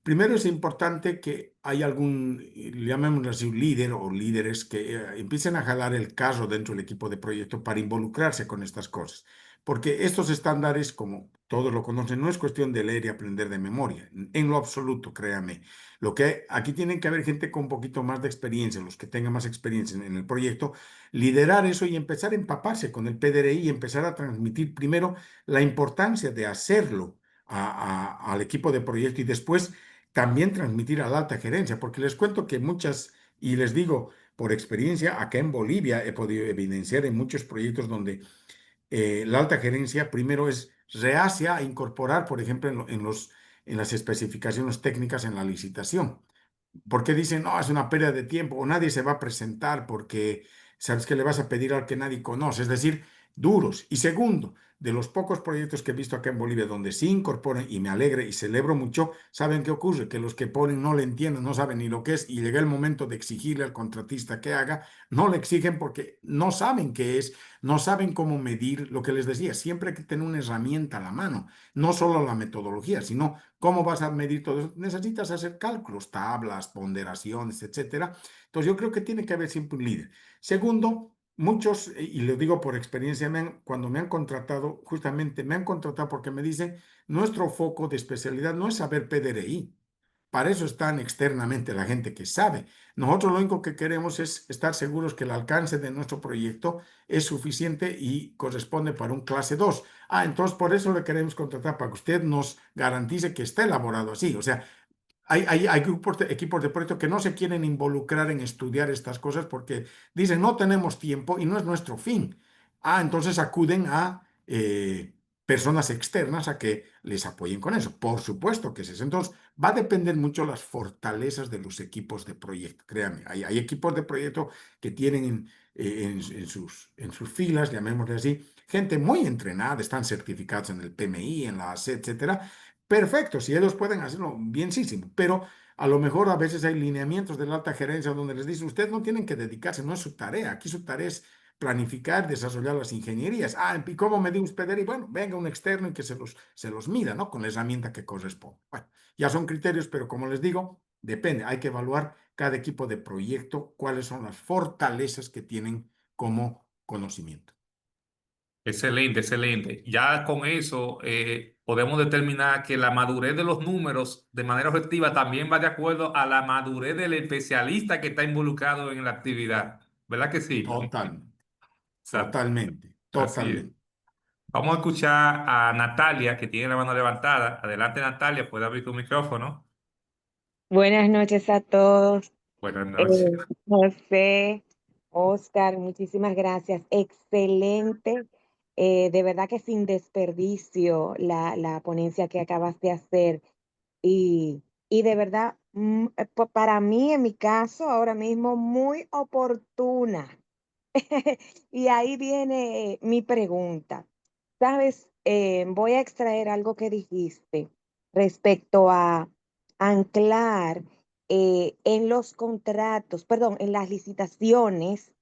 Primero es importante que hay algún, llamémoslo así, un líder o líderes que empiecen a jalar el carro dentro del equipo de proyecto para involucrarse con estas cosas. porque estos estándares, como todos lo conocen, no es cuestión de leer y aprender de memoria, en lo absoluto, créame. Lo que aquí tienen que haber gente con un poquito más de experiencia, los que tengan más experiencia en el proyecto, liderar eso y empezar a empaparse con el PDRI y empezar a transmitir primero la importancia de hacerlo al equipo de proyecto y después también transmitir a la alta gerencia, porque les cuento que muchas, y les digo por experiencia, acá en Bolivia he podido evidenciar en muchos proyectos donde la alta gerencia primero es reacia a incorporar, por ejemplo, en las especificaciones técnicas en la licitación. Porque dicen, no, es una pérdida de tiempo o nadie se va a presentar porque sabes que le vas a pedir al que nadie conoce, es decir, duros. Y segundo, de los pocos proyectos que he visto acá en Bolivia donde sí incorporan, y me alegre y celebro mucho, ¿saben qué ocurre? Que los que ponen no le entienden, no saben ni lo que es y llega el momento de exigirle al contratista que haga, no le exigen porque no saben qué es, no saben cómo medir lo que les decía. Siempre hay que tener una herramienta a la mano, no solo la metodología, sino cómo vas a medir todo eso. Necesitas hacer cálculos, tablas, ponderaciones, etcétera. Entonces yo creo que tiene que haber siempre un líder. Segundo, muchos, y lo digo por experiencia, cuando me han contratado, justamente me han contratado porque me dicen, nuestro foco de especialidad no es saber PDRI. Para eso están externamente la gente que sabe. Nosotros lo único que queremos es estar seguros que el alcance de nuestro proyecto es suficiente y corresponde para un clase 2. Entonces por eso le queremos contratar, para que usted nos garantice que está elaborado así. O sea, hay equipos de proyecto que no se quieren involucrar en estudiar estas cosas porque dicen no tenemos tiempo y no es nuestro fin. Entonces acuden a personas externas a que les apoyen con eso. Por supuesto que es eso. Entonces va a depender mucho las fortalezas de los equipos de proyecto. Créanme, hay equipos de proyecto que tienen en sus filas, llamémosle así, gente muy entrenada, están certificados en el PMI, en la AC, etcétera. Perfecto, si ellos pueden hacerlo, bienísimo, pero a lo mejor a veces hay lineamientos de la alta gerencia donde les dice, ustedes no tienen que dedicarse, no es su tarea, aquí su tarea es planificar, desarrollar las ingenierías. ¿Y cómo medimos PDRI? Bueno, venga un externo y que se los mida, ¿no? Con la herramienta que corresponde. Bueno, ya son criterios, pero como les digo, depende, hay que evaluar cada equipo de proyecto, cuáles son las fortalezas que tienen como conocimiento. Excelente, excelente. Ya con eso podemos determinar que la madurez de los números de manera objetiva también va de acuerdo a la madurez del especialista que está involucrado en la actividad. ¿Verdad que sí? Totalmente, Exacto. totalmente, Así es. totalmente. Vamos a escuchar a Natalia, que tiene la mano levantada. Adelante, Natalia, puede abrir tu micrófono. Buenas noches a todos. Buenas Eh, noches. José, Oscar, muchísimas gracias. Excelente. De verdad que sin desperdicio la ponencia que acabas de hacer. Y de verdad, para mí, en mi caso, ahora mismo, muy oportuna. Y ahí viene mi pregunta. Sabes, voy a extraer algo que dijiste respecto a anclar en los contratos, perdón, en las licitaciones,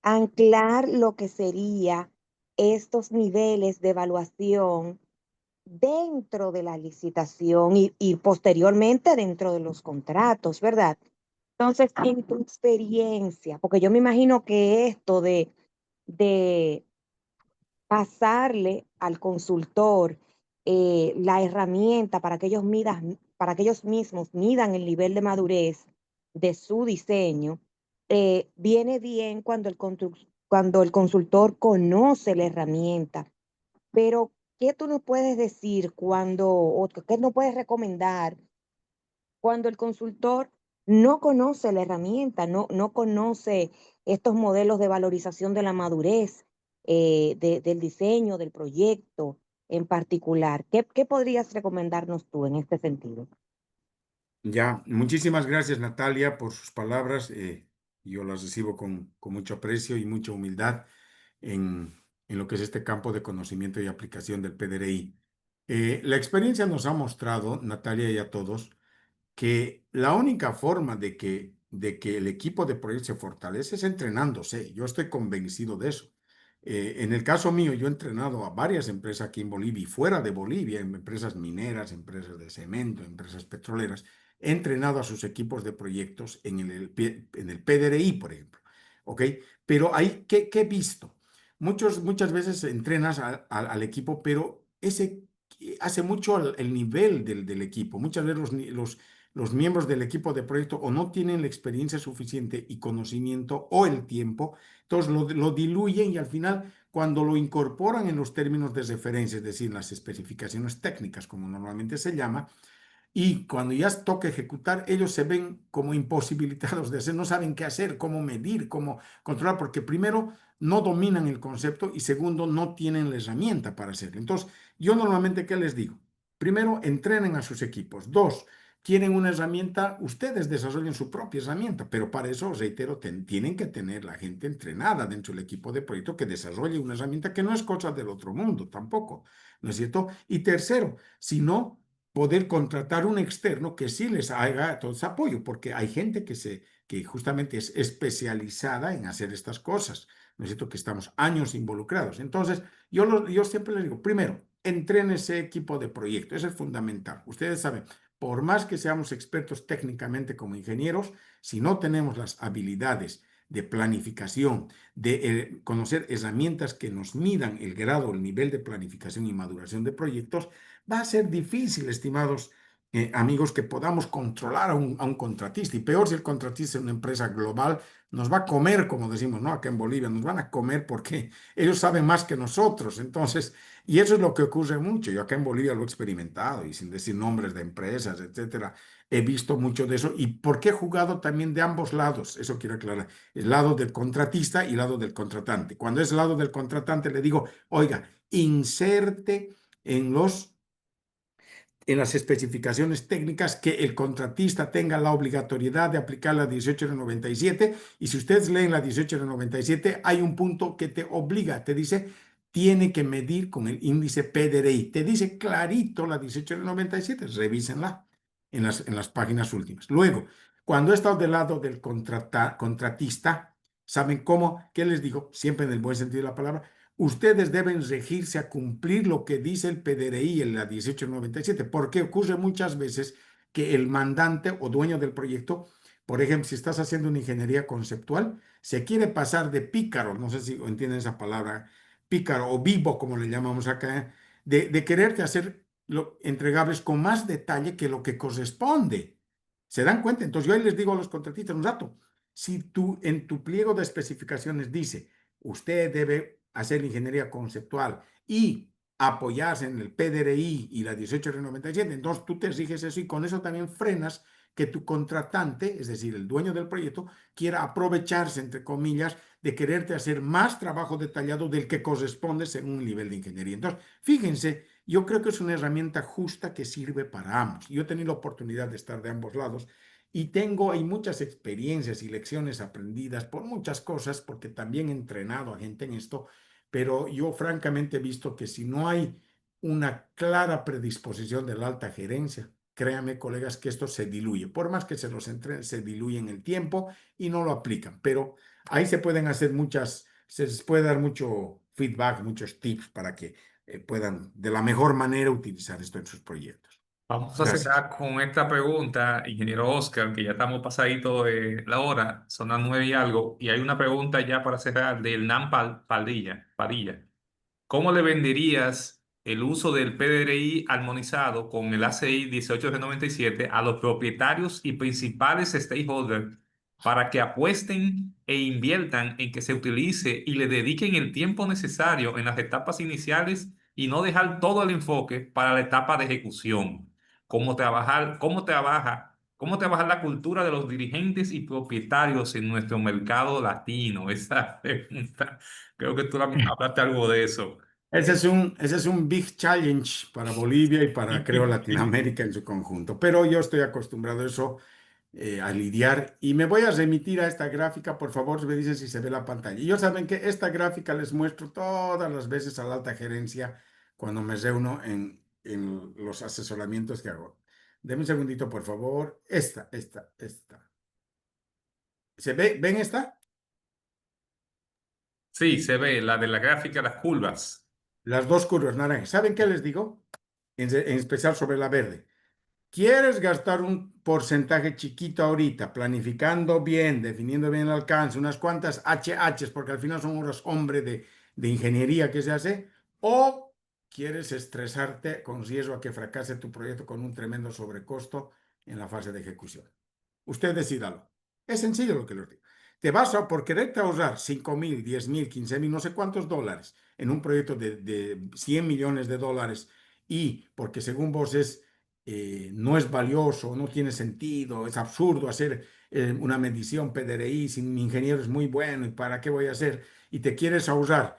anclar lo que sería estos niveles de evaluación dentro de la licitación y posteriormente dentro de los contratos, ¿verdad? Entonces, en tu experiencia, porque yo me imagino que esto de pasarle al consultor la herramienta para que para que ellos mismos midan el nivel de madurez de su diseño, viene bien cuando el consultor conoce la herramienta. Pero, ¿qué tú nos puedes decir o qué nos puedes recomendar cuando el consultor no conoce la herramienta, no conoce estos modelos de valorización de la madurez del diseño, del proyecto en particular? ¿Qué podrías recomendarnos tú en este sentido? Ya, muchísimas gracias Natalia por sus palabras. Yo las recibo con mucho aprecio y mucha humildad en lo que es este campo de conocimiento y aplicación del PDRI. La experiencia nos ha mostrado, Natalia y a todos, que la única forma de que el equipo de proyecto se fortalece es entrenándose. Yo estoy convencido de eso. En el caso mío, yo he entrenado a varias empresas aquí en Bolivia y fuera de Bolivia, en empresas mineras, empresas de cemento, empresas petroleras. He entrenado a sus equipos de proyectos en el PDRI, por ejemplo. ¿Ok? Pero ahí, ¿qué he visto? muchas veces entrenas al equipo, pero ese hace mucho el nivel del equipo. Muchas veces los miembros del equipo de proyecto o no tienen la experiencia suficiente y conocimiento o el tiempo, entonces lo diluyen y al final, cuando lo incorporan en los términos de referencia, es decir, en las especificaciones técnicas, como normalmente se llama, y cuando ya toca ejecutar, ellos se ven como imposibilitados de hacer, no saben qué hacer, cómo medir, cómo controlar, porque primero no dominan el concepto y segundo no tienen la herramienta para hacerlo. Entonces, yo normalmente, ¿qué les digo? Primero, entrenen a sus equipos. Dos, quieren una herramienta, ustedes desarrollen su propia herramienta, pero para eso, reitero, tienen que tener la gente entrenada dentro del equipo de proyecto que desarrolle una herramienta que no es cosa del otro mundo tampoco, ¿no es cierto? Y tercero, si no poder contratar un externo que sí les haga todo ese apoyo, porque hay gente que justamente es especializada en hacer estas cosas. ¿No es cierto? Que estamos años involucrados. Entonces, yo siempre les digo, primero, entrene ese equipo de proyecto, eso es fundamental. Ustedes saben, por más que seamos expertos técnicamente como ingenieros, si no tenemos las habilidades de planificación, de conocer herramientas que nos midan el grado, el nivel de planificación y maduración de proyectos, va a ser difícil, estimados amigos, que podamos controlar a un contratista. Y peor si el contratista es una empresa global, nos va a comer, como decimos, ¿no? Acá en Bolivia, nos van a comer porque ellos saben más que nosotros. Entonces, y eso es lo que ocurre mucho. Yo acá en Bolivia lo he experimentado y sin decir nombres de empresas, etcétera, he visto mucho de eso. Y porque he jugado también de ambos lados, eso quiero aclarar, el lado del contratista y el lado del contratante. Cuando es el lado del contratante, le digo, oiga, inserte en en las especificaciones técnicas que el contratista tenga la obligatoriedad de aplicar la 1897 y si ustedes leen la 1897 hay un punto que te obliga, te dice, tiene que medir con el índice PDRI. Te dice clarito la 1897, revísenla en las páginas últimas. Luego, cuando he estado del lado del contratista, ¿saben cómo? ¿Qué les digo? Siempre en el buen sentido de la palabra. Ustedes deben regirse a cumplir lo que dice el PDRI en la 1897, porque ocurre muchas veces que el mandante o dueño del proyecto, por ejemplo, si estás haciendo una ingeniería conceptual, se quiere pasar de pícaro, no sé si entienden esa palabra, pícaro o vivo, como le llamamos acá, de quererte hacer entregables con más detalle que lo que corresponde. ¿Se dan cuenta? Entonces yo ahí les digo a los contratistas un rato, si tú en tu pliego de especificaciones dice, usted debe hacer ingeniería conceptual y apoyarse en el PDRI y la 1897, entonces tú te exiges eso y con eso también frenas que tu contratante, es decir, el dueño del proyecto, quiera aprovecharse, entre comillas, de quererte hacer más trabajo detallado del que corresponde según el nivel de ingeniería. Entonces, fíjense, yo creo que es una herramienta justa que sirve para ambos. Yo he tenido la oportunidad de estar de ambos lados y hay muchas experiencias y lecciones aprendidas por muchas cosas, porque también he entrenado a gente en esto, pero yo francamente he visto que si no hay una clara predisposición de la alta gerencia, créanme, colegas, que esto se diluye. Por más que se los entrene, se diluye en el tiempo y no lo aplican. Pero ahí se pueden hacer se les puede dar mucho feedback, muchos tips para que puedan de la mejor manera utilizar esto en sus proyectos. Vamos a Gracias. cerrar con esta pregunta, ingeniero Oscar, que ya estamos pasadito de la hora, son las 9 y algo, y hay una pregunta ya para cerrar del Hernán Padilla. ¿Cómo le venderías el uso del PDRI armonizado con el ACI 1897 a los propietarios y principales stakeholders para que apuesten e inviertan en que se utilice y le dediquen el tiempo necesario en las etapas iniciales y no dejar todo el enfoque para la etapa de ejecución? Cómo trabajar la cultura de los dirigentes y propietarios en nuestro mercado latino? Esa pregunta, creo que tú hablaste algo de eso. Ese es un big challenge para Bolivia y para, creo, Latinoamérica en su conjunto. Pero yo estoy acostumbrado a eso, a lidiar. Y me voy a remitir a esta gráfica, por favor, me dicen si se ve la pantalla. Y yo saben que esta gráfica les muestro todas las veces a la alta gerencia cuando me reúno en los asesoramientos que hago. Deme un segundito, por favor. Esta. ¿Se ve? ¿Ven esta? Sí, se ve la de la gráfica, las curvas. Las dos curvas naranjas. ¿Saben qué les digo? En especial sobre la verde. ¿Quieres gastar un porcentaje chiquito ahorita, planificando bien, definiendo bien el alcance, unas cuantas HHs, porque al final son horas hombre de ingeniería que se hace, o quieres estresarte con riesgo a que fracase tu proyecto con un tremendo sobrecosto en la fase de ejecución. Usted decídalo. Es sencillo lo que les digo. Te vas a, por quererte ahorrar 5.000, 10.000, 15.000, no sé cuántos dólares en un proyecto de 100 millones de dólares y porque según vos no es valioso, no tiene sentido, es absurdo hacer una medición PDRI si mi ingeniero es muy bueno y para qué voy a hacer y te quieres ahorrar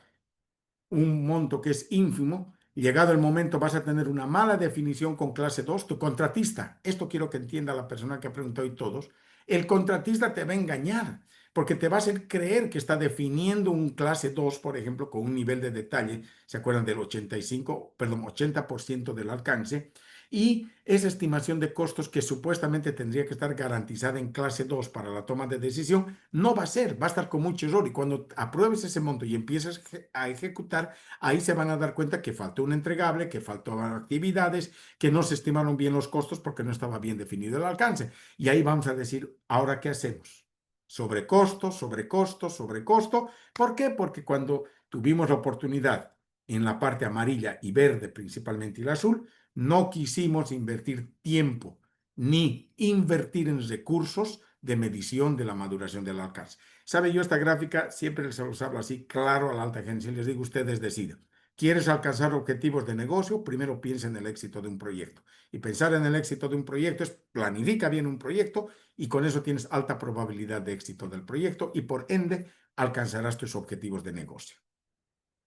un monto que es ínfimo, y llegado el momento vas a tener una mala definición con clase 2 tu contratista, esto quiero que entienda la persona que ha preguntado y todos, el contratista te va a engañar, porque te va a hacer creer que está definiendo un clase 2 por ejemplo, con un nivel de detalle, ¿se acuerdan del 85, perdón, 80% del alcance? Y esa estimación de costos que supuestamente tendría que estar garantizada en clase 2 para la toma de decisión, no va a ser, va a estar con mucho error. Y cuando apruebes ese monto y empieces a ejecutar, ahí se van a dar cuenta que faltó un entregable, que faltaban actividades, que no se estimaron bien los costos porque no estaba bien definido el alcance. Y ahí vamos a decir, ¿ahora qué hacemos? Sobrecosto, sobrecosto, sobrecosto. ¿Por qué? Porque cuando tuvimos la oportunidad en la parte amarilla y verde principalmente y la azul, no quisimos invertir tiempo ni invertir en recursos de medición de la maduración del alcance. ¿Sabe? Yo esta gráfica siempre les los hablo así, claro, a la alta gerencia. Les digo, ustedes decidan. ¿Quieres alcanzar objetivos de negocio? Primero piensa en el éxito de un proyecto. Y pensar en el éxito de un proyecto es planifica bien un proyecto y con eso tienes alta probabilidad de éxito del proyecto y por ende alcanzarás tus objetivos de negocio.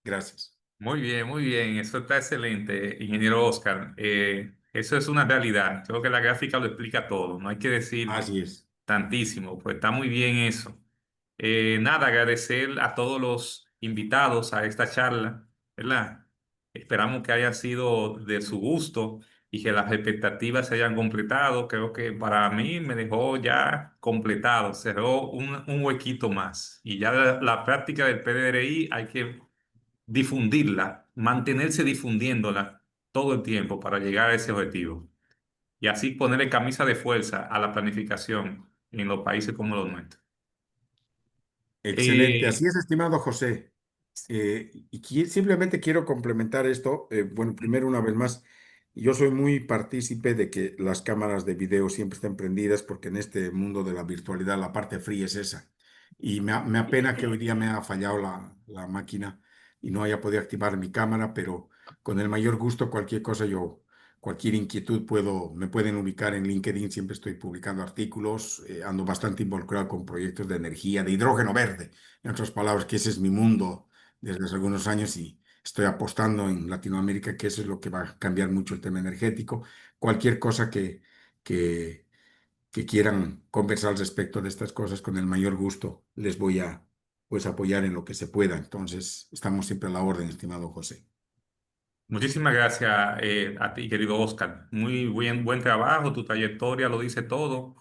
Gracias. Muy bien, eso está excelente, ingeniero Oscar. Eso es una realidad. Creo que la gráfica lo explica todo, no hay que decir Así es. tantísimo, pues está muy bien eso. Nada, agradecer a todos los invitados a esta charla, ¿verdad? Esperamos que haya sido de su gusto y que las expectativas se hayan completado. Creo que para mí me dejó ya completado, cerró un huequito más. Y ya la práctica del PDRI hay que difundirla, mantenerse difundiéndola todo el tiempo para llegar a ese objetivo. Y así ponerle camisa de fuerza a la planificación en los países como los nuestros. Excelente. Eh, Así es, estimado José. Y simplemente quiero complementar esto. Bueno, primero, una vez más, yo soy muy partícipe de que las cámaras de video siempre estén prendidas porque en este mundo de la virtualidad la parte fría es esa. Y me apena que hoy día me ha fallado la máquina y no haya podido activar mi cámara, pero con el mayor gusto, cualquier cosa cualquier inquietud me pueden ubicar en LinkedIn. Siempre estoy publicando artículos, ando bastante involucrado con proyectos de energía, de hidrógeno verde. En otras palabras, que ese es mi mundo desde hace algunos años y estoy apostando en Latinoamérica que eso es lo que va a cambiar mucho el tema energético. Cualquier cosa que, que quieran conversar al respecto de estas cosas, con el mayor gusto les voy a pues apoyar en lo que se pueda. Entonces, estamos siempre a la orden, estimado José. Muchísimas gracias a ti, querido Oscar. Muy buen trabajo, tu trayectoria lo dice todo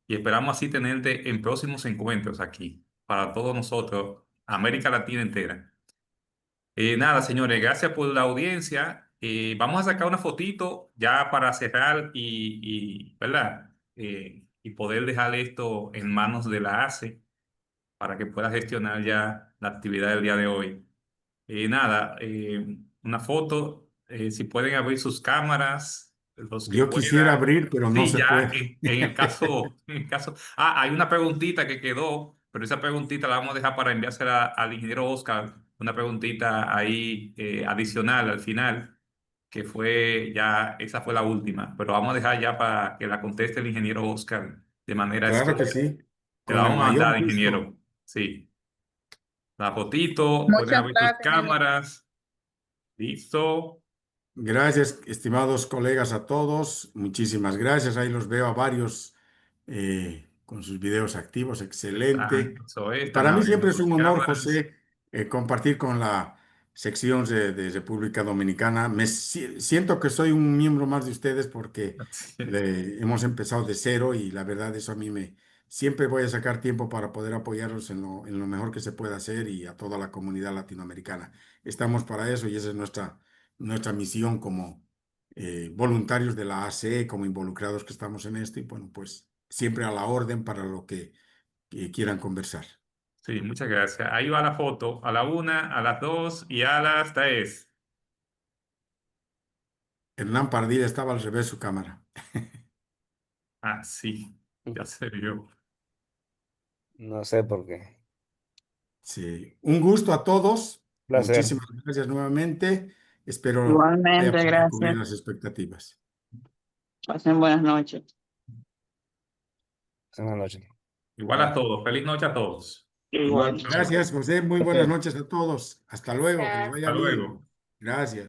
y esperamos así tenerte en próximos encuentros aquí para todos nosotros, América Latina entera. Nada, señores, gracias por la audiencia. Vamos a sacar una fotito ya para cerrar ¿verdad? Y poder dejar esto en manos de la ACE para que pueda gestionar ya la actividad del día de hoy. Nada, una foto, si pueden abrir sus cámaras, los que Yo quisiera puedan. abrir, pero no Sí, se ya puede. en el caso, hay una preguntita que quedó, pero esa preguntita la vamos a dejar para enviársela al ingeniero Oscar, una preguntita ahí adicional al final, que fue ya, esa fue la última, pero vamos a dejar ya para que la conteste el ingeniero Oscar de manera Claro que exclusiva. sí, Te la con el vamos a mayor mandar, gusto. ingeniero. Sí, la fotito, pueden Muchas abrir sus gracias, ingeniero. cámaras. Listo. Gracias, estimados colegas, a todos. Muchísimas gracias. Ahí los veo a varios con sus videos activos. Excelente. Eso es, están Para mí abriendo siempre es sus un honor, cámaras. José, compartir con la sección de República Dominicana. Siento que soy un miembro más de ustedes porque hemos empezado de cero y la verdad eso a mí siempre voy a sacar tiempo para poder apoyarlos en lo mejor que se pueda hacer y a toda la comunidad latinoamericana. Estamos para eso y esa es nuestra misión como voluntarios de la ACE, como involucrados que estamos en esto y bueno, pues siempre a la orden para lo que quieran conversar. Sí, muchas gracias. Ahí va la foto, a la 1, a las 2 y a las 3. Hernán Pardilla estaba al revés su cámara. Ah, sí, ya se vio. No sé por qué. Sí, un gusto a todos. Placer. Muchísimas gracias nuevamente. Espero haya Igualmente, podido cubrir gracias. las expectativas. Pasen buenas noches. Buenas noches. Igual a todos. Feliz noche a todos. Igual. Gracias, José. Muy buenas noches a todos. Hasta luego. Que les Hasta vaya bien. luego. Gracias.